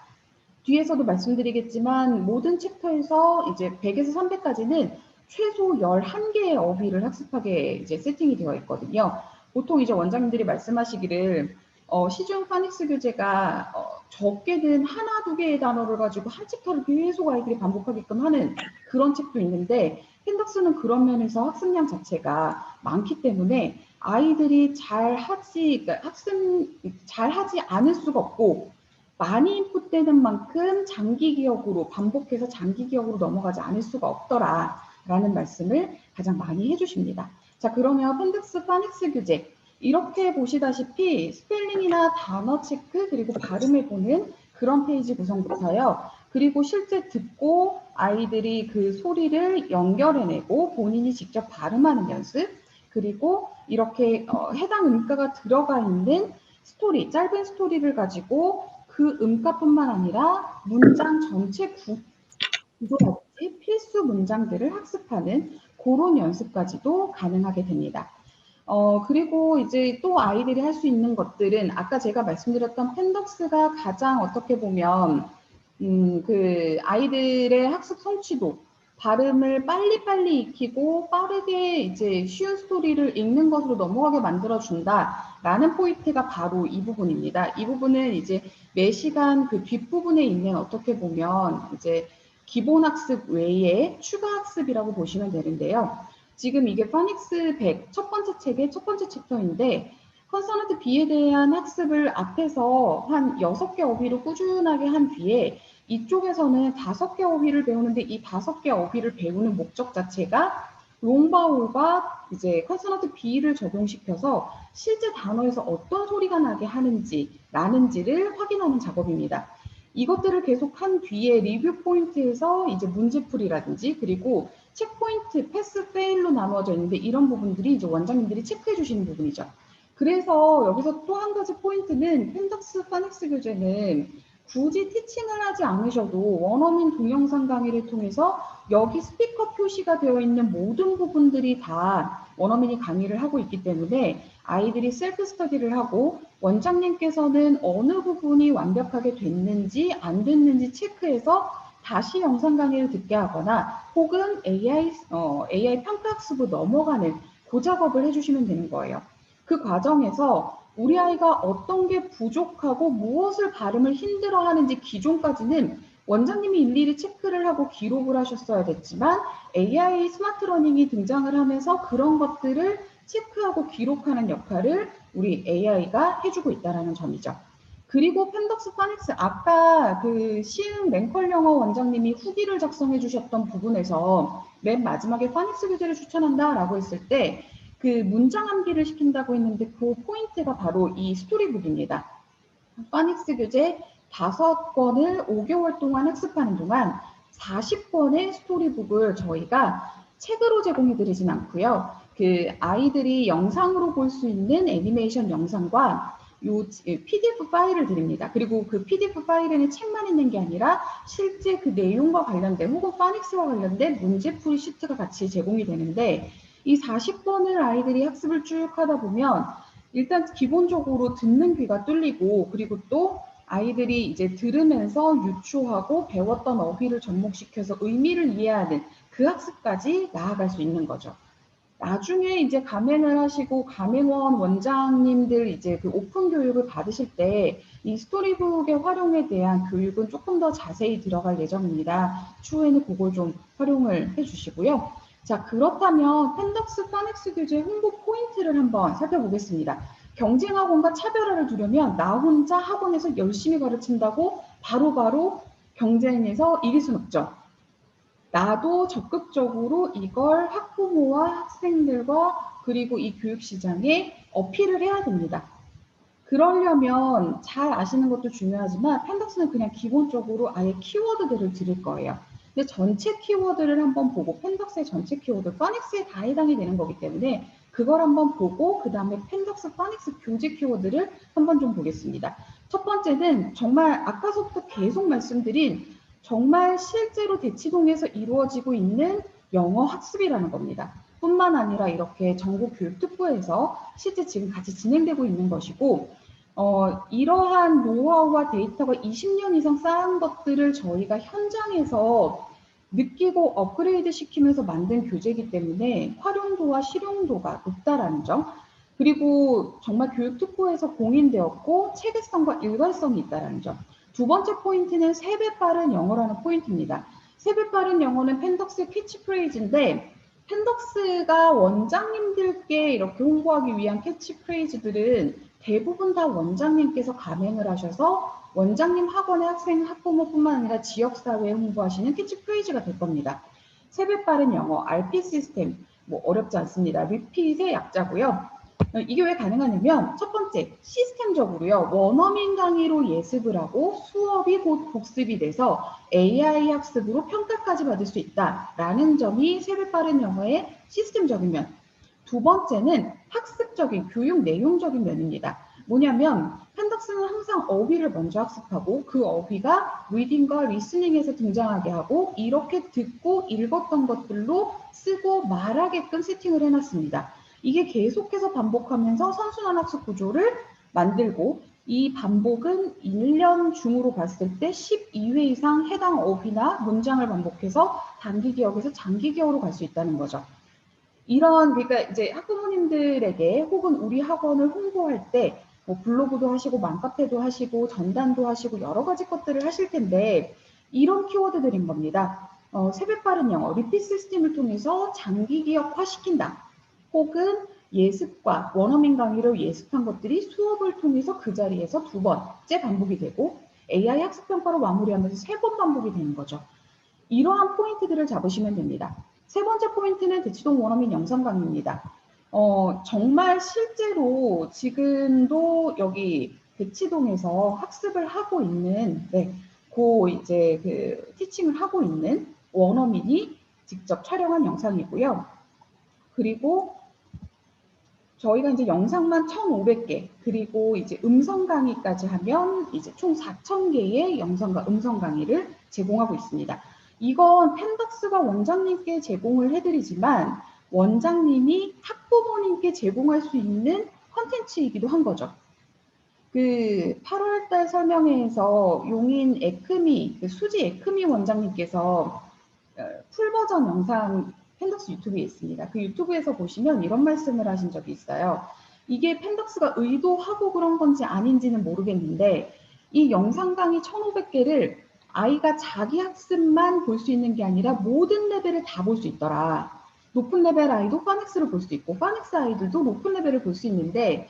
뒤에서도 말씀드리겠지만 모든 챕터에서 이제 100에서 300까지는 최소 11개의 어휘를 학습하게 이제 세팅이 되어 있거든요. 보통 이제 원장님들이 말씀하시기를 시중 파닉스 교재가 적게는 하나, 두 개의 단어를 가지고 한 챕터를 계속 아이들이 반복하게끔 하는 그런 책도 있는데 펜덕스는 그런 면에서 학습량 자체가 많기 때문에 아이들이 그러니까 잘하지 않을 수가 없고 많이 인풋되는 만큼 장기 기억으로 반복해서 장기 기억으로 넘어가지 않을 수가 없더라라는 말씀을 가장 많이 해주십니다. 자, 그러면 펜덕스 파닉스 교재 이렇게 보시다시피 스펠링이나 단어 체크 그리고 발음을 보는 그런 페이지 구성부터요. 그리고 실제 듣고 아이들이 그 소리를 연결해내고 본인이 직접 발음하는 연습 그리고 이렇게 해당 음가가 들어가 있는 스토리, 짧은 스토리를 가지고 그 음가뿐만 아니라 문장 전체 구조라든지 필수 문장들을 학습하는 그런 연습까지도 가능하게 됩니다. 그리고 이제 또 아이들이 할 수 있는 것들은 아까 제가 말씀드렸던 펜덕스가 가장 어떻게 보면 그 아이들의 학습 성취도, 발음을 빨리빨리 익히고 빠르게 이제 쉬운 스토리를 읽는 것으로 넘어가게 만들어준다라는 포인트가 바로 이 부분입니다. 이 부분은 이제 매 시간 그 뒷부분에 있는 어떻게 보면 이제 기본 학습 외에 추가 학습이라고 보시면 되는데요. 지금 이게 파닉스 100 첫 번째 책의 첫 번째 챕터인데 컨소넌트 B에 대한 학습을 앞에서 한 6개 어휘로 꾸준하게 한 뒤에 이쪽에서는 5개 어휘를 배우는데 이 5개 어휘를 배우는 목적 자체가 롱바울과 이제 컨소넌트 B를 적용시켜서 실제 단어에서 어떤 소리가 나게 나는지를 확인하는 작업입니다. 이것들을 계속 한 뒤에 리뷰 포인트에서 이제 문제풀이라든지 그리고 체크포인트, 패스, 페일로 나누어져 있는데 이런 부분들이 이제 원장님들이 체크해 주시는 부분이죠. 그래서 여기서 또 한 가지 포인트는 펜덕스 파닉스 교재는 굳이 티칭을 하지 않으셔도 원어민 동영상 강의를 통해서 여기 스피커 표시가 되어 있는 모든 부분들이 다 원어민이 강의를 하고 있기 때문에 아이들이 셀프 스터디를 하고 원장님께서는 어느 부분이 완벽하게 됐는지 안 됐는지 체크해서 다시 영상 강의를 듣게 하거나 혹은 AI 평가학습으로 넘어가는 그 작업을 해주시면 되는 거예요. 그 과정에서 우리 아이가 어떤 게 부족하고 무엇을 발음을 힘들어하는지 기존까지는 원장님이 일일이 체크를 하고 기록을 하셨어야 됐지만 AI 스마트 러닝이 등장을 하면서 그런 것들을 체크하고 기록하는 역할을 우리 AI가 해주고 있다는 점이죠. 그리고 펜덕스 파닉스 아까 그 시흥 랭컬 영어 원장님이 후기를 작성해 주셨던 부분에서 맨 마지막에 파닉스 교재를 추천한다라고 했을 때 그 문장 암기를 시킨다고 했는데 그 포인트가 바로 이 스토리북입니다. 파닉스 교재 5권을 5개월 동안 학습하는 동안 40권의 스토리북을 저희가 책으로 제공해 드리진 않고요. 그 아이들이 영상으로 볼 수 있는 애니메이션 영상과 요 PDF 파일을 드립니다. 그리고 그 PDF 파일에는 책만 있는 게 아니라 실제 그 내용과 관련된 혹은 파닉스와 관련된 문제풀이 시트가 같이 제공이 되는데 이 40권을 아이들이 학습을 쭉 하다 보면 일단 기본적으로 듣는 귀가 뚫리고 그리고 또 아이들이 이제 들으면서 유추하고 배웠던 어휘를 접목시켜서 의미를 이해하는 그 학습까지 나아갈 수 있는 거죠. 나중에 이제 가맹을 하시고 가맹원 원장님들 이제 그 오픈 교육을 받으실 때 이 스토리북의 활용에 대한 교육은 조금 더 자세히 들어갈 예정입니다. 추후에는 그걸 좀 활용을 해주시고요. 자, 그렇다면 펜덕스 파닉스 교재 홍보 포인트를 한번 살펴보겠습니다. 경쟁학원과 차별화를 두려면 나 혼자 학원에서 열심히 가르친다고 바로바로 경쟁에서 이길 수는 없죠. 나도 적극적으로 이걸 학부모와 학생들과 그리고 이 교육시장에 어필을 해야 됩니다. 그러려면 잘 아시는 것도 중요하지만 펜덕스는 그냥 기본적으로 아예 키워드들을 드릴 거예요. 근데 전체 키워드를 한번 보고 펜덕스의 전체 키워드, 파닉스에 다 해당이 되는 거기 때문에 그걸 한번 보고 그 다음에 펜덕스, 파닉스 교재 키워드를 한번 좀 보겠습니다. 첫 번째는 정말 아까서부터 계속 말씀드린 정말 실제로 대치동에서 이루어지고 있는 영어 학습이라는 겁니다. 뿐만 아니라 이렇게 전국교육특구에서 실제 지금 같이 진행되고 있는 것이고, 이러한 노하우와 데이터가 20년 이상 쌓은 것들을 저희가 현장에서 느끼고 업그레이드 시키면서 만든 교재이기 때문에 활용도와 실용도가 높다라는 점, 그리고 정말 교육특구에서 공인되었고 체계성과 일관성이 있다는 점. 두 번째 포인트는 3배 빠른 영어라는 포인트입니다. 3배 빠른 영어는 펜덕스의 캐치프레이즈인데, 펜덕스가 원장님들께 이렇게 홍보하기 위한 캐치프레이즈들은 대부분 다 원장님께서 감행을 하셔서 원장님 학원의 학생, 학부모뿐만 아니라 지역사회에 홍보하시는 캐치프레이즈가 될 겁니다. 3배 빠른 영어, RP 시스템, 뭐 어렵지 않습니다. 리핏의 약자고요. 이게 왜 가능하냐면 첫 번째, 시스템적으로요. 원어민 강의로 예습을 하고 수업이 곧 복습이 돼서 AI 학습으로 평가까지 받을 수 있다라는 점이 3배 빠른 영어의 시스템적인 면. 두 번째는 학습적인, 교육 내용적인 면입니다. 뭐냐면 펜덕스는 항상 어휘를 먼저 학습하고 그 어휘가 리딩과 리스닝에서 등장하게 하고 이렇게 듣고 읽었던 것들로 쓰고 말하게끔 세팅을 해놨습니다. 이게 계속해서 반복하면서 선순환 학습 구조를 만들고 이 반복은 1년 중으로 봤을 때 12회 이상 해당 어휘나 문장을 반복해서 단기 기억에서 장기 기억으로 갈 수 있다는 거죠. 그러니까 이제 학부모님들에게 혹은 우리 학원을 홍보할 때 뭐 블로그도 하시고 맘카페도 하시고 전단도 하시고 여러 가지 것들을 하실 텐데 이런 키워드들인 겁니다. 3배 빠른 영어, 리핏 시스템을 통해서 장기 기억화 시킨다. 혹은 예습과 원어민 강의로 예습한 것들이 수업을 통해서 그 자리에서 2번째 반복이 되고 AI 학습 평가로 마무리하면서 3번 반복이 되는 거죠. 이러한 포인트들을 잡으시면 됩니다. 세 번째 포인트는 대치동 원어민 영상 강의입니다. 정말 실제로 지금도 여기 대치동에서 학습을 하고 있는, 이제 그 티칭을 하고 있는 원어민이 직접 촬영한 영상이고요. 그리고 저희가 이제 영상만 1,500개, 그리고 이제 음성 강의까지 하면 이제 총 4,000개의 영상과 음성 강의를 제공하고 있습니다. 이건 펜덕스가 원장님께 제공을 해드리지만 원장님이 학부모님께 제공할 수 있는 컨텐츠이기도 한 거죠. 그 8월달 설명회에서 용인 에크미, 수지 에크미 원장님께서 풀버전 영상 펜덕스 유튜브에 있습니다. 그 유튜브에서 보시면 이런 말씀을 하신 적이 있어요. 이게 펜덕스가 의도하고 그런 건지 아닌지는 모르겠는데 이 영상 강의 1,500개를 아이가 자기 학습만 볼 수 있는 게 아니라 모든 레벨을 다 볼 수 있더라. 높은 레벨 아이도 파닉스를 볼 수 있고 파닉스 아이들도 높은 레벨을 볼 수 있는데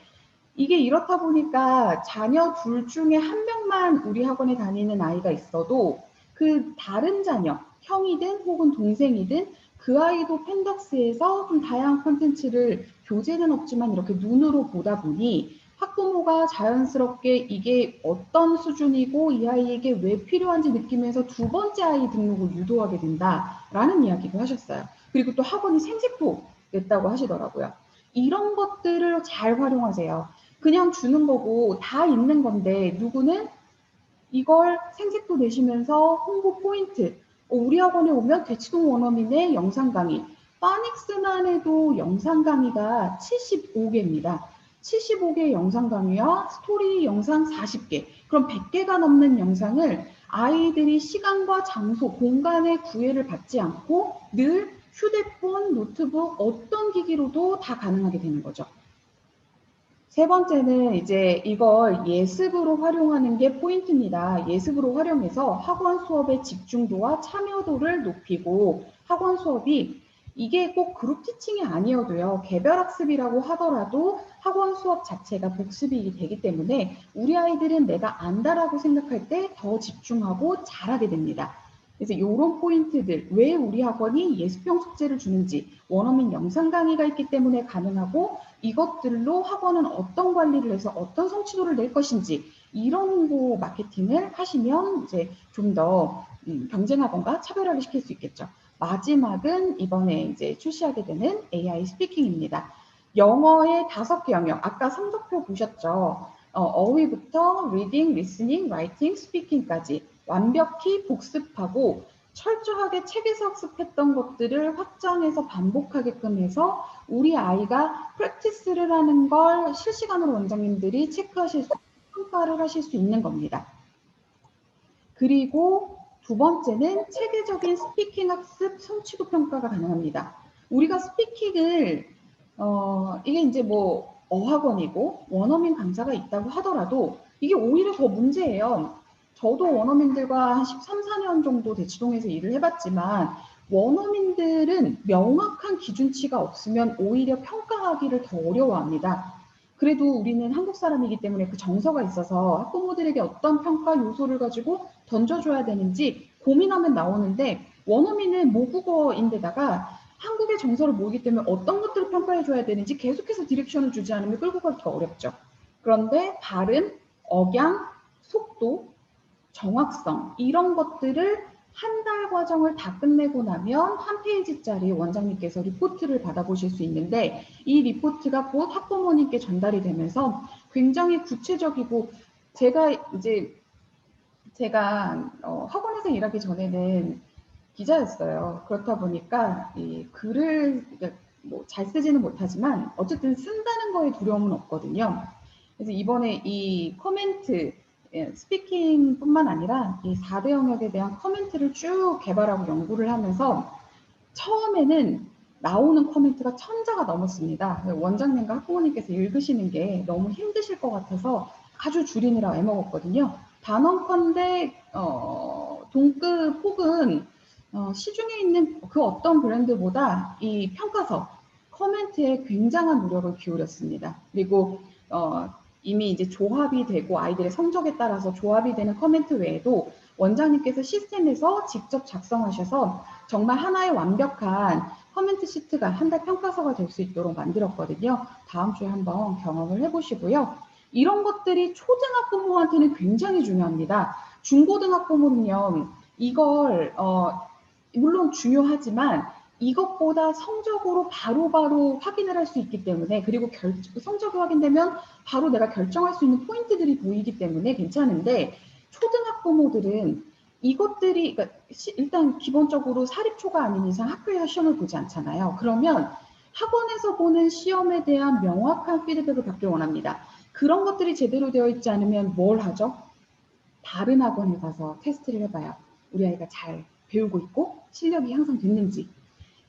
이게 이렇다 보니까 자녀 둘 중에 한 명만 우리 학원에 다니는 아이가 있어도 그 다른 자녀, 형이든 혹은 동생이든 그 아이도 펜덕스에서 좀 다양한 콘텐츠를 교재는 없지만 이렇게 눈으로 보다 보니 학부모가 자연스럽게 이게 어떤 수준이고 이 아이에게 왜 필요한지 느끼면서 2번째 아이 등록을 유도하게 된다라는 이야기도 하셨어요. 그리고 또 학원이 생색도 냈다고 하시더라고요. 이런 것들을 잘 활용하세요. 그냥 주는 거고 다 있는 건데 누구는 이걸 생색도 내시면서 홍보 포인트, 우리 학원에 오면 대치동 원어민의 영상 강의, 파닉스만 해도 영상 강의가 75개입니다. 75개의 영상 강의와 스토리 영상 40개, 그럼 100개가 넘는 영상을 아이들이 시간과 장소, 공간의 구애를 받지 않고 늘 휴대폰, 노트북, 어떤 기기로도 다 가능하게 되는 거죠. 세 번째는 이제 이걸 예습으로 활용하는 게 포인트입니다. 예습으로 활용해서 학원 수업의 집중도와 참여도를 높이고 학원 수업이 이게 꼭 그룹 티칭이 아니어도요. 개별 학습이라고 하더라도 학원 수업 자체가 복습이 되기 때문에 우리 아이들은 내가 안다라고 생각할 때 더 집중하고 잘하게 됩니다. 그래서 이런 포인트들, 왜 우리 학원이 예습형 숙제를 주는지, 원어민 영상 강의가 있기 때문에 가능하고 이것들로 학원은 어떤 관리를 해서 어떤 성취도를 낼 것인지 이런 홍보 마케팅을 하시면 이제 좀 더 경쟁하거나 차별화를 시킬 수 있겠죠. 마지막은 이번에 이제 출시하게 되는 AI 스피킹입니다. 영어의 5개 영역, 아까 성적표 보셨죠? 어휘부터 리딩, 리스닝, 라이팅, 스피킹까지 완벽히 복습하고 철저하게 책에서 학습했던 것들을 확장해서 반복하게끔 해서 우리 아이가 프랙티스를 하는 걸 실시간으로 원장님들이 체크하실 수, 평가를 하실 수 있는 겁니다. 그리고 두 번째는 체계적인 스피킹 학습 성취도 평가가 가능합니다. 우리가 스피킹을 이게 이제 뭐 어학원이고 원어민 강사가 있다고 하더라도 이게 오히려 더 문제예요. 저도 원어민들과 한 13, 14년 정도 대치동에서 일을 해봤지만 원어민들은 명확한 기준치가 없으면 오히려 평가하기를 더 어려워합니다. 그래도 우리는 한국 사람이기 때문에 그 정서가 있어서 학부모들에게 어떤 평가 요소를 가지고 던져줘야 되는지 고민하면 나오는데 원어민은 모국어인데다가 한국의 정서를 모르기 때문에 어떤 것들을 평가해줘야 되는지 계속해서 디렉션을 주지 않으면 끌고 가기 더 어렵죠. 그런데 발음, 억양, 속도, 정확성 이런 것들을 한 달 과정을 다 끝내고 나면 한 페이지짜리 원장님께서 리포트를 받아보실 수 있는데 이 리포트가 곧 학부모님께 전달이 되면서 굉장히 구체적이고 제가 학원에서 일하기 전에는 기자였어요. 그렇다 보니까 이 글을 뭐 잘 쓰지는 못하지만 어쨌든 쓴다는 거에 두려움은 없거든요. 그래서 이번에 이 코멘트 스피킹뿐만 아니라 이 4대 영역에 대한 코멘트를 쭉 개발하고 연구를 하면서 처음에는 나오는 코멘트가 1000자가 넘었습니다. 원장님과 학부모님께서 읽으시는 게 너무 힘드실 것 같아서 아주 줄이느라 애먹었거든요. 단언컨대 동급 혹은 시중에 있는 그 어떤 브랜드보다 이 평가서 코멘트에 굉장한 노력을 기울였습니다. 그리고 이미 이제 조합이 되고 아이들의 성적에 따라서 조합이 되는 코멘트 외에도 원장님께서 시스템에서 직접 작성하셔서 정말 하나의 완벽한 코멘트 시트가 한 달 평가서가 될 수 있도록 만들었거든요. 다음 주에 한번 경험을 해보시고요. 이런 것들이 초등학부모한테는 굉장히 중요합니다. 중고등학부모는요, 이걸 물론 중요하지만 이것보다 성적으로 바로바로 확인을 할 수 있기 때문에 그리고 성적이 확인되면 바로 내가 결정할 수 있는 포인트들이 보이기 때문에 괜찮은데 초등학부모들은 이것들이 그러니까 일단 기본적으로 사립초가 아닌 이상 학교에서 시험을 보지 않잖아요. 그러면 학원에서 보는 시험에 대한 명확한 피드백을 받길 원합니다. 그런 것들이 제대로 되어 있지 않으면 뭘 하죠? 다른 학원에 가서 테스트를 해봐요. 우리 아이가 잘 배우고 있고 실력이 향상됐는지.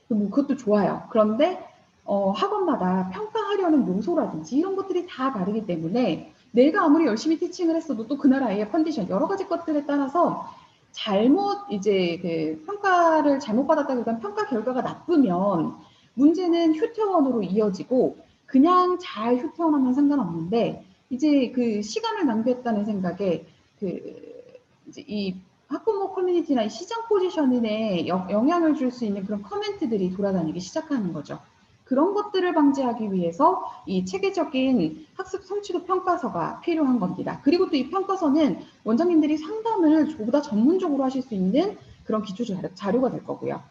뭐 그것도 좋아요. 그런데 학원마다 평가하려는 요소라든지 이런 것들이 다 다르기 때문에 내가 아무리 열심히 티칭을 했어도 또 그날 아이의 컨디션 여러 가지 것들에 따라서 잘못 이제 그 평가를 잘못 받았다기보다는 평가 결과가 나쁘면 문제는 휴퇴원으로 이어지고 그냥 잘 휴퇴원하면 상관없는데 이제 그 시간을 낭비했다는 생각에 그 이제 이 학부모 커뮤니티나 이 시장 포지셔닝에 영향을 줄 수 있는 그런 커멘트들이 돌아다니기 시작하는 거죠. 그런 것들을 방지하기 위해서 이 체계적인 학습 성취도 평가서가 필요한 겁니다. 그리고 또 이 평가서는 원장님들이 상담을 보다 전문적으로 하실 수 있는 그런 기초 자료가 될 거고요.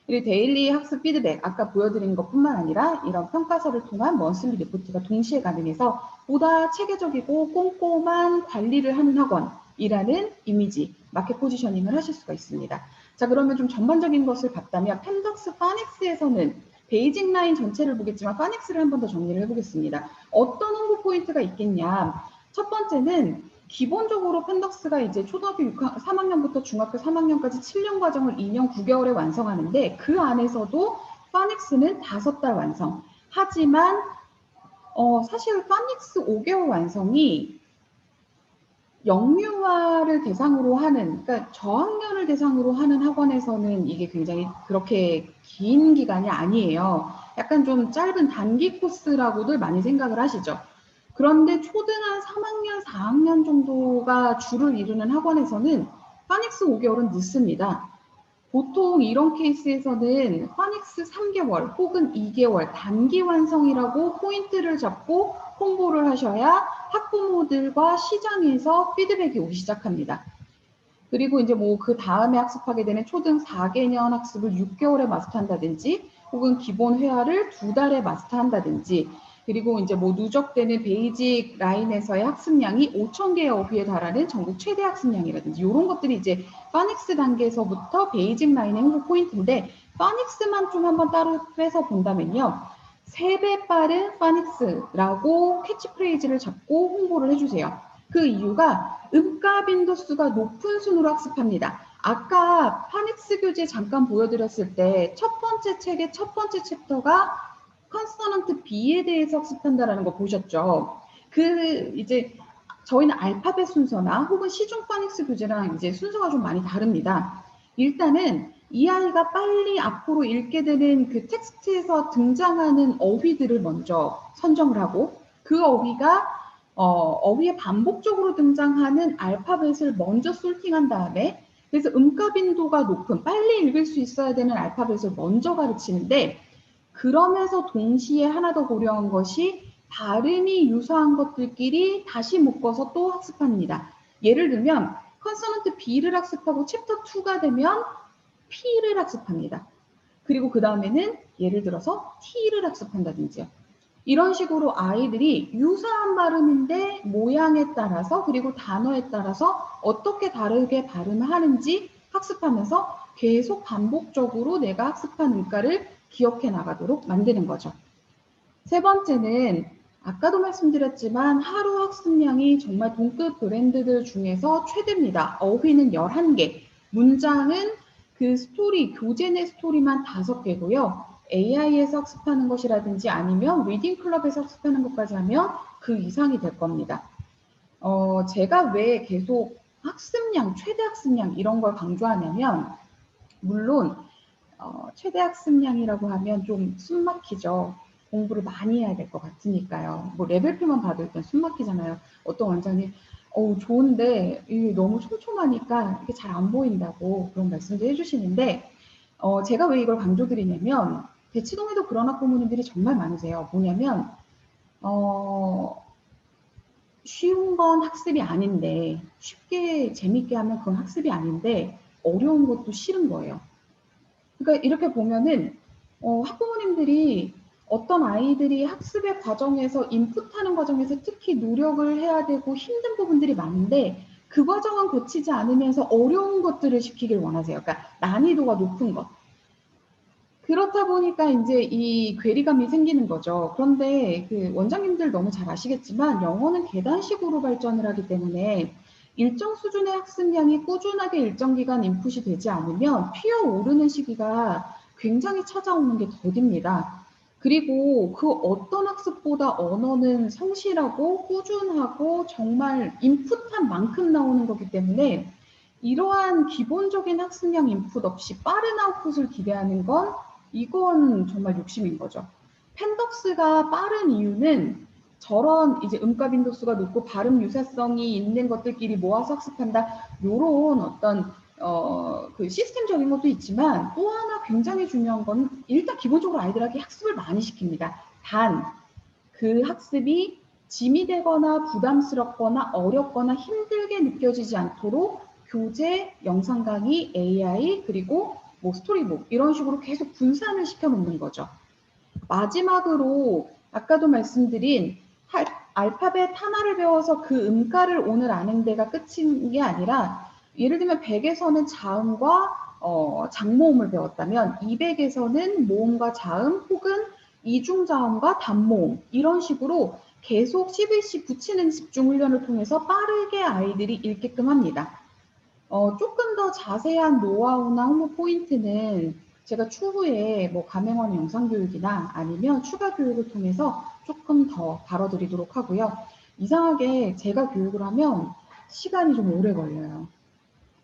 그리고 데일리 학습 피드백, 아까 보여드린 것뿐만 아니라 이런 평가서를 통한 먼슬리 리포트가 동시에 가능해서 보다 체계적이고 꼼꼼한 관리를 하는 학원이라는 이미지, 마켓 포지셔닝을 하실 수가 있습니다. 자, 그러면 좀 전반적인 것을 봤다면 펜덕스 파닉스에서는 베이직 라인 전체를 보겠지만 파닉스를 한 번 더 정리를 해보겠습니다. 어떤 홍보 포인트가 있겠냐? 첫 번째는 기본적으로 펜덕스가 이제 초등학교 3학년부터 중학교 3학년까지 7년 과정을 2년 9개월에 완성하는데 그 안에서도 파닉스는 5달 완성. 하지만 사실 파닉스 5개월 완성이 영유아를 대상으로 하는, 그러니까 저학년을 대상으로 하는 학원에서는 이게 굉장히 그렇게 긴 기간이 아니에요. 약간 좀 짧은 단기 코스라고들 많이 생각을 하시죠. 그런데 초등한 3학년, 4학년 정도가 주를 이루는 학원에서는 파닉스 5개월은 늦습니다. 보통 이런 케이스에서는 파닉스 3개월 혹은 2개월 단기 완성이라고 포인트를 잡고 홍보를 하셔야 학부모들과 시장에서 피드백이 오기 시작합니다. 그리고 이제 뭐 그 다음에 학습하게 되는 초등 4개년 학습을 6개월에 마스터한다든지 혹은 기본 회화를 2달에 마스터한다든지 그리고 이제 뭐 누적되는 베이직 라인에서의 학습량이 5,000개의 어휘에 달하는 전국 최대 학습량이라든지 이런 것들이 이제 파닉스 단계에서부터 베이직 라인의 홍보 포인트인데 파닉스만 좀 한번 따로 빼서 본다면요. 3배 빠른 파닉스라고 캐치프레이즈를 잡고 홍보를 해주세요. 그 이유가 음가 빈도수가 높은 순으로 학습합니다. 아까 파닉스 교재 잠깐 보여드렸을 때 첫 번째 책의 첫 번째 챕터가 컨소넌트 B에 대해서 학습한다라는 거 보셨죠? 이제 저희는 알파벳 순서나 혹은 시중 파닉스 교재랑 이제 순서가 좀 많이 다릅니다. 일단은 이 아이가 빨리 앞으로 읽게 되는 그 텍스트에서 등장하는 어휘들을 먼저 선정을 하고 그 어휘가 어휘에 반복적으로 등장하는 알파벳을 먼저 솔팅한 다음에 그래서 음가 빈도가 높은 빨리 읽을 수 있어야 되는 알파벳을 먼저 가르치는데 그러면서 동시에 하나 더 고려한 것이 발음이 유사한 것들끼리 다시 묶어서 또 학습합니다. 예를 들면 컨소넌트 B를 학습하고 챕터 2가 되면 P를 학습합니다. 그리고 그 다음에는 예를 들어서 T를 학습한다든지요. 이런 식으로 아이들이 유사한 발음인데 모양에 따라서 그리고 단어에 따라서 어떻게 다르게 발음을 하는지 학습하면서 계속 반복적으로 내가 학습한 음가를 기억해 나가도록 만드는 거죠. 세 번째는 아까도 말씀드렸지만 하루 학습량이 정말 동급 브랜드들 중에서 최대입니다. 어휘는 11개, 문장은 그 스토리, 교재 내 스토리만 5개고요. AI에서 학습하는 것이라든지 아니면 리딩 클럽에서 학습하는 것까지 하면 그 이상이 될 겁니다. 제가 왜 계속 학습량, 최대 학습량 이런 걸 강조하냐면 물론 최대 학습량이라고 하면 좀 숨막히죠. 공부를 많이 해야 될 것 같으니까요. 뭐 레벨표만 봐도 일단 숨막히잖아요. 어떤 원장님 좋은데 이게 너무 촘촘하니까 이게 잘 안 보인다고 그런 말씀도 해주시는데 제가 왜 이걸 강조드리냐면 대치동에도 그런 학부모님들이 정말 많으세요. 뭐냐면 쉬운 건 학습이 아닌데 쉽게 재밌게 하면 그건 학습이 아닌데 어려운 것도 싫은 거예요. 그러니까 이렇게 보면은 학부모님들이 어떤 아이들이 학습의 과정에서 인풋하는 과정에서 특히 노력을 해야 되고 힘든 부분들이 많은데 그 과정은 거치지 않으면서 어려운 것들을 시키길 원하세요. 그러니까 난이도가 높은 것. 그렇다 보니까 이제 이 괴리감이 생기는 거죠. 그런데 그 원장님들 너무 잘 아시겠지만 영어는 계단식으로 발전을 하기 때문에 일정 수준의 학습량이 꾸준하게 일정 기간 인풋이 되지 않으면 튀어오르는 시기가 굉장히 찾아오는 게 더딥니다. 그리고 그 어떤 학습보다 언어는 성실하고 꾸준하고 정말 인풋한 만큼 나오는 거기 때문에 이러한 기본적인 학습량 인풋 없이 빠른 아웃풋을 기대하는 건 이건 정말 욕심인 거죠. 펜덕스가 빠른 이유는 저런 이제 음가 빈도수가 높고 발음 유사성이 있는 것들끼리 모아서 학습한다. 요런 어떤 그 시스템적인 것도 있지만 또 하나 굉장히 중요한 건 일단 기본적으로 아이들에게 학습을 많이 시킵니다. 단 그 학습이 짐이 되거나 부담스럽거나 어렵거나 힘들게 느껴지지 않도록 교재, 영상 강의, AI 그리고 뭐 스토리북 이런 식으로 계속 분산을 시켜놓는 거죠. 마지막으로 아까도 말씀드린 알파벳 하나를 배워서 그 음가를 오늘 아는 데가 끝인 게 아니라 예를 들면 100에서는 자음과 장모음을 배웠다면 200에서는 모음과 자음 혹은 이중자음과 단모음 이런 식으로 계속 CVC 붙이는 집중 훈련을 통해서 빠르게 아이들이 읽게끔 합니다. 조금 더 자세한 노하우나 홍보 포인트는 제가 추후에 뭐 가맹원 영상교육이나 아니면 추가 교육을 통해서 조금 더 다뤄드리도록 하고요. 이상하게 제가 교육을 하면 시간이 좀 오래 걸려요.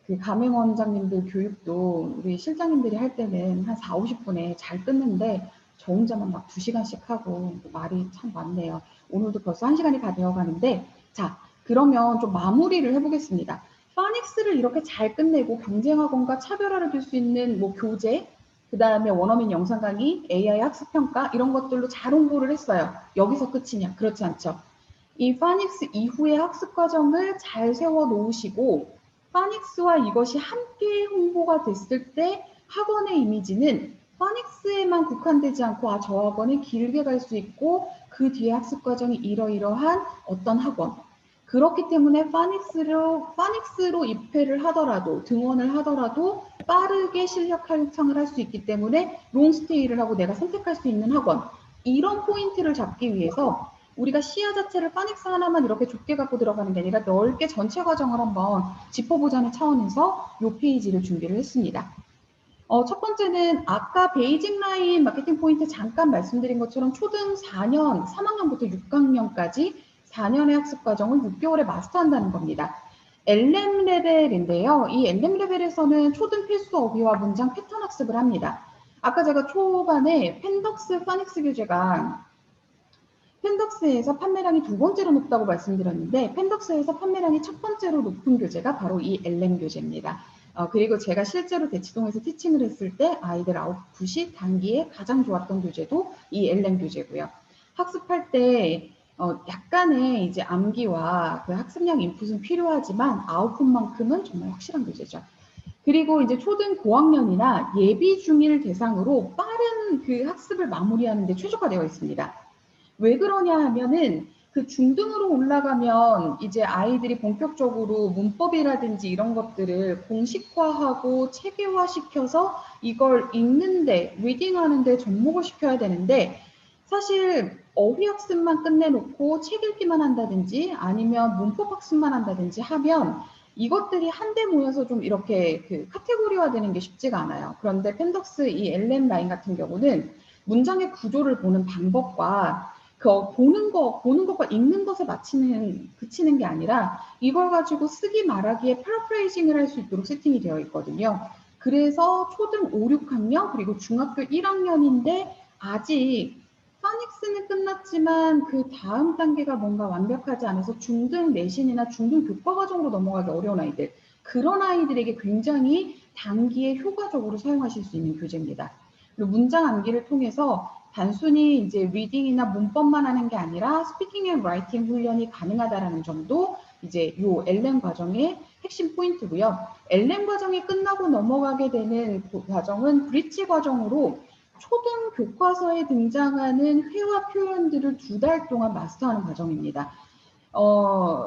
그 가맹원장님들 교육도 우리 실장님들이 할 때는 한 4, 50분에 잘 끊는데 저 혼자만 막 2시간씩 하고 말이 참 많네요. 오늘도 벌써 1시간이 다 되어 가는데 자, 그러면 좀 마무리를 해보겠습니다. 파닉스를 이렇게 잘 끝내고 경쟁학원과 차별화를 줄 수 있는 뭐 교재, 그 다음에 원어민 영상 강의, AI 학습평가 이런 것들로 잘 홍보를 했어요. 여기서 끝이냐? 그렇지 않죠. 이 파닉스 이후의 학습 과정을 잘 세워 놓으시고 파닉스와 이것이 함께 홍보가 됐을 때 학원의 이미지는 파닉스에만 국한되지 않고 저 학원은 길게 갈 수 있고 그 뒤에 학습 과정이 이러이러한 어떤 학원. 그렇기 때문에 파닉스로 입회를 하더라도 등원을 하더라도 빠르게 실력 향상을 할 수 있기 때문에 롱스테이를 하고 내가 선택할 수 있는 학원. 이런 포인트를 잡기 위해서 우리가 시야 자체를 파닉스 하나만 이렇게 좁게 갖고 들어가는 게 아니라 넓게 전체 과정을 한번 짚어보자는 차원에서 이 페이지를 준비를 했습니다. 첫 번째는 아까 베이직 라인 마케팅 포인트 잠깐 말씀드린 것처럼 초등 4년, 3학년부터 6학년까지 4년의 학습 과정을 6개월에 마스터한다는 겁니다. LM 레벨인데요. 이 LM 레벨에서는 초등 필수 어휘와 문장 패턴 학습을 합니다. 아까 제가 초반에 펜덕스 파닉스 교재가 펜덕스에서 판매량이 두 번째로 높다고 말씀드렸는데 펜덕스에서 판매량이 첫 번째로 높은 교재가 바로 이 LM 교재입니다. 그리고 제가 실제로 대치동에서 티칭을 했을 때 아이들 아웃풋이 단기에 가장 좋았던 교재도 이 LM 교재고요. 학습할 때 약간의 이제 암기와 그 학습량 인풋은 필요하지만 아웃풋만큼은 정말 확실한 교재죠. 그리고 이제 초등 고학년이나 예비 중일 대상으로 빠른 그 학습을 마무리하는 데 최적화되어 있습니다. 왜 그러냐 하면은 그 중등으로 올라가면 이제 아이들이 본격적으로 문법이라든지 이런 것들을 공식화하고 체계화시켜서 이걸 읽는데, 리딩하는데 접목을 시켜야 되는데 사실 어휘 학습만 끝내놓고 책 읽기만 한다든지 아니면 문법 학습만 한다든지 하면 이것들이 한데 모여서 좀 이렇게 그 카테고리화 되는 게 쉽지가 않아요. 그런데 펜덕스 이 LM 라인 같은 경우는 문장의 구조를 보는 방법과 보는 것과 읽는 것에 그치는 게 아니라 이걸 가지고 쓰기 말하기에 패러프레이징을 할 수 있도록 세팅이 되어 있거든요. 그래서 초등 5, 6학년 그리고 중학교 1학년인데 아직 파닉스는 끝났지만 그 다음 단계가 뭔가 완벽하지 않아서 중등 내신이나 중등 교과 과정으로 넘어가기 어려운 아이들, 그런 아이들에게 굉장히 단기에 효과적으로 사용하실 수 있는 교재입니다. 그리고 문장 암기를 통해서 단순히 이제 리딩이나 문법만 하는 게 아니라 스피킹 앤 라이팅 훈련이 가능하다라는 점도 이제 요 LM 과정의 핵심 포인트고요. LM 과정이 끝나고 넘어가게 되는 과정은 브릿지 과정으로 초등 교과서에 등장하는 회화 표현들을 2달 동안 마스터하는 과정입니다.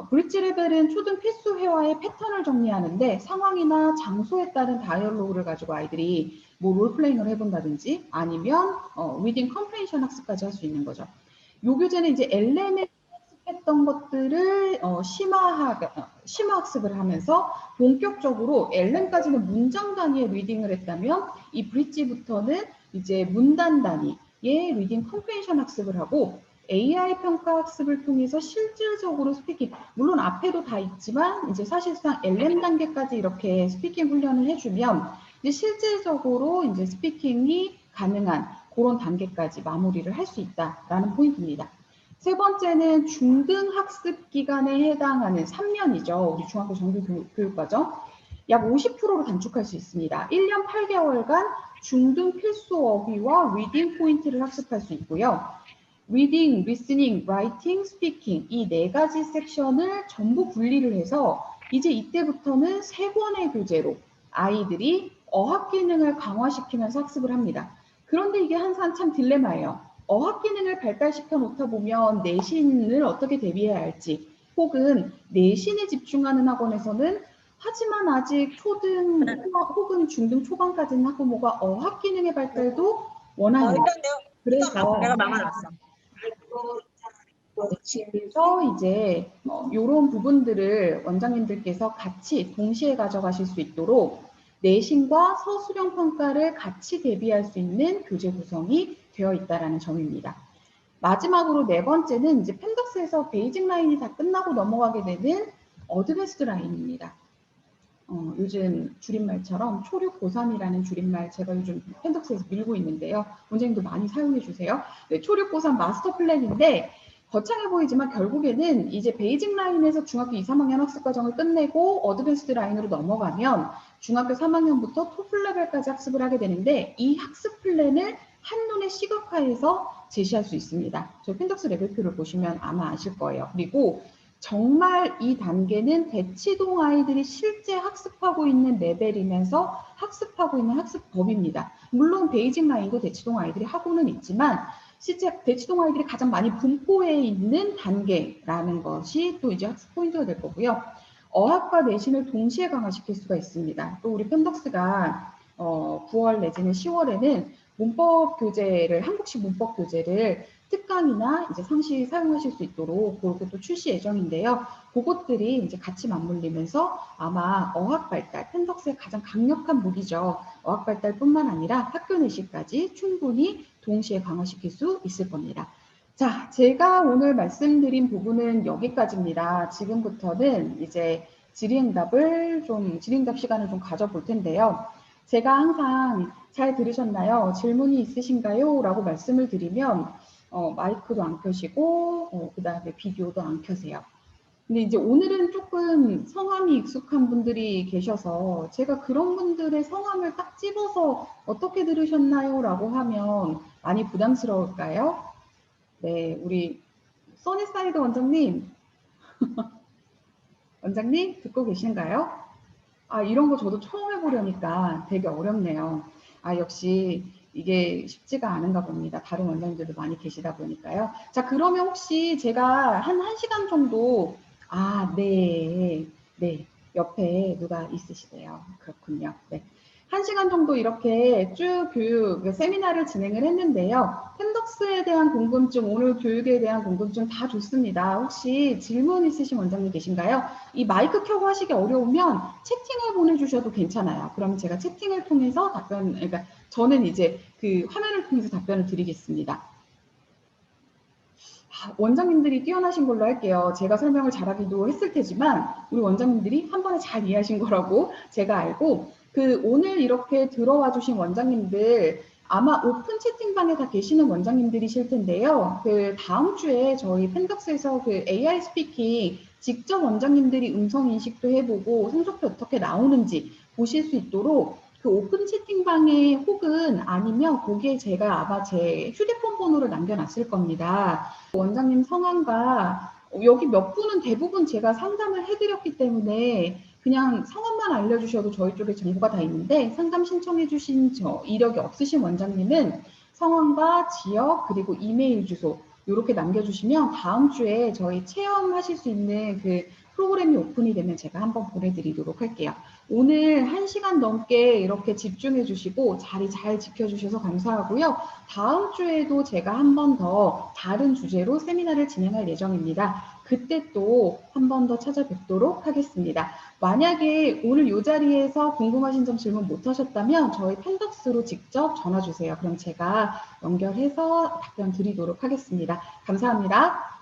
브릿지 레벨은 초등 필수 회화의 패턴을 정리하는데 상황이나 장소에 따른 다이얼로그를 가지고 아이들이 뭐 롤플레잉을 해본다든지 아니면 리딩 컴프레hen션 학습까지 할 수 있는 거죠. 요 교재는 이제 LM에 학습했던 것들을 심화 학습을 하면서 본격적으로 LM까지는 문장 단위의 리딩을 했다면 이 브릿지부터는 이제 문단 단위의 리딩 컴프레hen션 학습을 하고 AI 평가 학습을 통해서 실질적으로 스피킹, 물론 앞에도 다 있지만 이제 사실상 LM 단계까지 이렇게 스피킹 훈련을 해주면 이제 실질적으로 이제 스피킹이 가능한 그런 단계까지 마무리를 할 수 있다라는 포인트입니다. 세 번째는 중등 학습 기간에 해당하는 3년이죠. 우리 중학교 정규교육과정. 약 50%로 단축할 수 있습니다. 1년 8개월간 중등 필수 어휘와 리딩 포인트를 학습할 수 있고요. 리딩, 리스닝, 라이팅, 스피킹 이 4가지 섹션을 전부 분리를 해서 이제 이때부터는 3권의 교재로 아이들이 어학 기능을 강화시키면서 학습을 합니다. 그런데 이게 항상 참 딜레마예요. 어학 기능을 발달시켜 놓다 보면 내신을 어떻게 대비해야 할지 혹은 내신에 집중하는 학원에서는 하지만 아직 초등 혹은 중등 초반까지는 학부모가 어학 기능의 발달도 원하는 그래서 내가 막아놨어. 그래서 이제 이런 부분들을 원장님들께서 같이 동시에 가져가실 수 있도록 내신과 서술형 평가를 같이 대비할 수 있는 교재 구성이 되어 있다는 점입니다. 마지막으로 네 번째는 이제 펜덕스에서 베이직 라인이 다 끝나고 넘어가게 되는 어드밴스드 라인입니다. 요즘 줄임말처럼 초록 고3이라는 줄임말 제가 요즘 펜덕스에서 밀고 있는데요. 원장님도 많이 사용해 주세요. 네, 초록 고3 마스터 플랜인데 거창해 보이지만 결국에는 이제 베이직 라인에서 중학교 2, 3학년 학습 과정을 끝내고 어드밴스드 라인으로 넘어가면 중학교 3학년부터 토플 레벨까지 학습을 하게 되는데 이 학습 플랜을 한눈에 시각화해서 제시할 수 있습니다. 저 펜덕스 레벨표를 보시면 아마 아실 거예요. 그리고 정말 이 단계는 대치동 아이들이 실제 학습하고 있는 레벨이면서 학습하고 있는 학습법입니다. 물론 베이직 라인도 대치동 아이들이 하고는 있지만 실제 대치동 아이들이 가장 많이 분포해 있는 단계라는 것이 또 이제 학습 포인트가 될 거고요. 어학과 내신을 동시에 강화시킬 수가 있습니다. 또 우리 펜덕스가 9월 내지는 10월에는 문법 교재를, 한국식 문법 교재를 특강이나 이제 상시 사용하실 수 있도록 그렇게 또 출시 예정인데요. 그것들이 이제 같이 맞물리면서 아마 어학 발달, 펜덕스의 가장 강력한 무기죠. 어학 발달뿐만 아니라 학교 내신까지 충분히 동시에 강화시킬 수 있을 겁니다. 자, 제가 오늘 말씀드린 부분은 여기까지입니다. 지금부터는 이제 질의응답 시간을 좀 가져볼 텐데요. 제가 항상 잘 들으셨나요? 질문이 있으신가요? 라고 말씀을 드리면 마이크도 안 켜시고 그 다음에 비디오도 안 켜세요. 근데 이제 오늘은 조금 성함이 익숙한 분들이 계셔서 제가 그런 분들의 성함을 딱 집어서 어떻게 들으셨나요? 라고 하면 많이 부담스러울까요? 네, 우리 써니사이드 원장님, 원장님 듣고 계신가요? 아, 이런 거 저도 처음 해보려니까 되게 어렵네요. 아, 역시 이게 쉽지가 않은가 봅니다. 다른 원장님들도 많이 계시다 보니까요. 자, 그러면 혹시 제가 한 1시간 정도, 아, 네, 네, 옆에 누가 있으시대요. 그렇군요. 네. 1시간 정도 이렇게 쭉 세미나를 진행을 했는데요. 펜덕스에 대한 궁금증, 오늘 교육에 대한 궁금증 다 좋습니다. 혹시 질문 있으신 원장님 계신가요? 이 마이크 켜고 하시기 어려우면 채팅을 보내주셔도 괜찮아요. 그럼 제가 채팅을 통해서 그러니까 저는 이제 그 화면을 통해서 답변을 드리겠습니다. 원장님들이 뛰어나신 걸로 할게요. 제가 설명을 잘하기도 했을 테지만 우리 원장님들이 한 번에 잘 이해하신 거라고 제가 알고, 그 오늘 이렇게 들어와 주신 원장님들 아마 오픈 채팅방에 다 계시는 원장님들이실 텐데요. 그 다음 주에 저희 펜덕스에서 그 AI 스피킹 직접 원장님들이 음성 인식도 해보고 성적표 어떻게 나오는지 보실 수 있도록 그 오픈 채팅방에 혹은 아니면 거기에 제가 아마 제 휴대폰 번호를 남겨놨을 겁니다. 원장님 성함과 여기 몇 분은 대부분 제가 상담을 해드렸기 때문에 그냥 성함만 알려주셔도 저희 쪽에 정보가 다 있는데, 상담 신청해주신 이력이 없으신 원장님은 성함과 지역 그리고 이메일 주소 이렇게 남겨주시면 다음 주에 저희 체험하실 수 있는 그 프로그램이 오픈이 되면 제가 한번 보내드리도록 할게요. 오늘 1시간 넘게 이렇게 집중해 주시고 자리 잘 지켜주셔서 감사하고요. 다음 주에도 제가 한 번 더 다른 주제로 세미나를 진행할 예정입니다. 그때 또 한 번 더 찾아뵙도록 하겠습니다. 만약에 오늘 이 자리에서 궁금하신 점 질문 못 하셨다면 저희 펜덕스로 직접 전화 주세요. 그럼 제가 연결해서 답변 드리도록 하겠습니다. 감사합니다.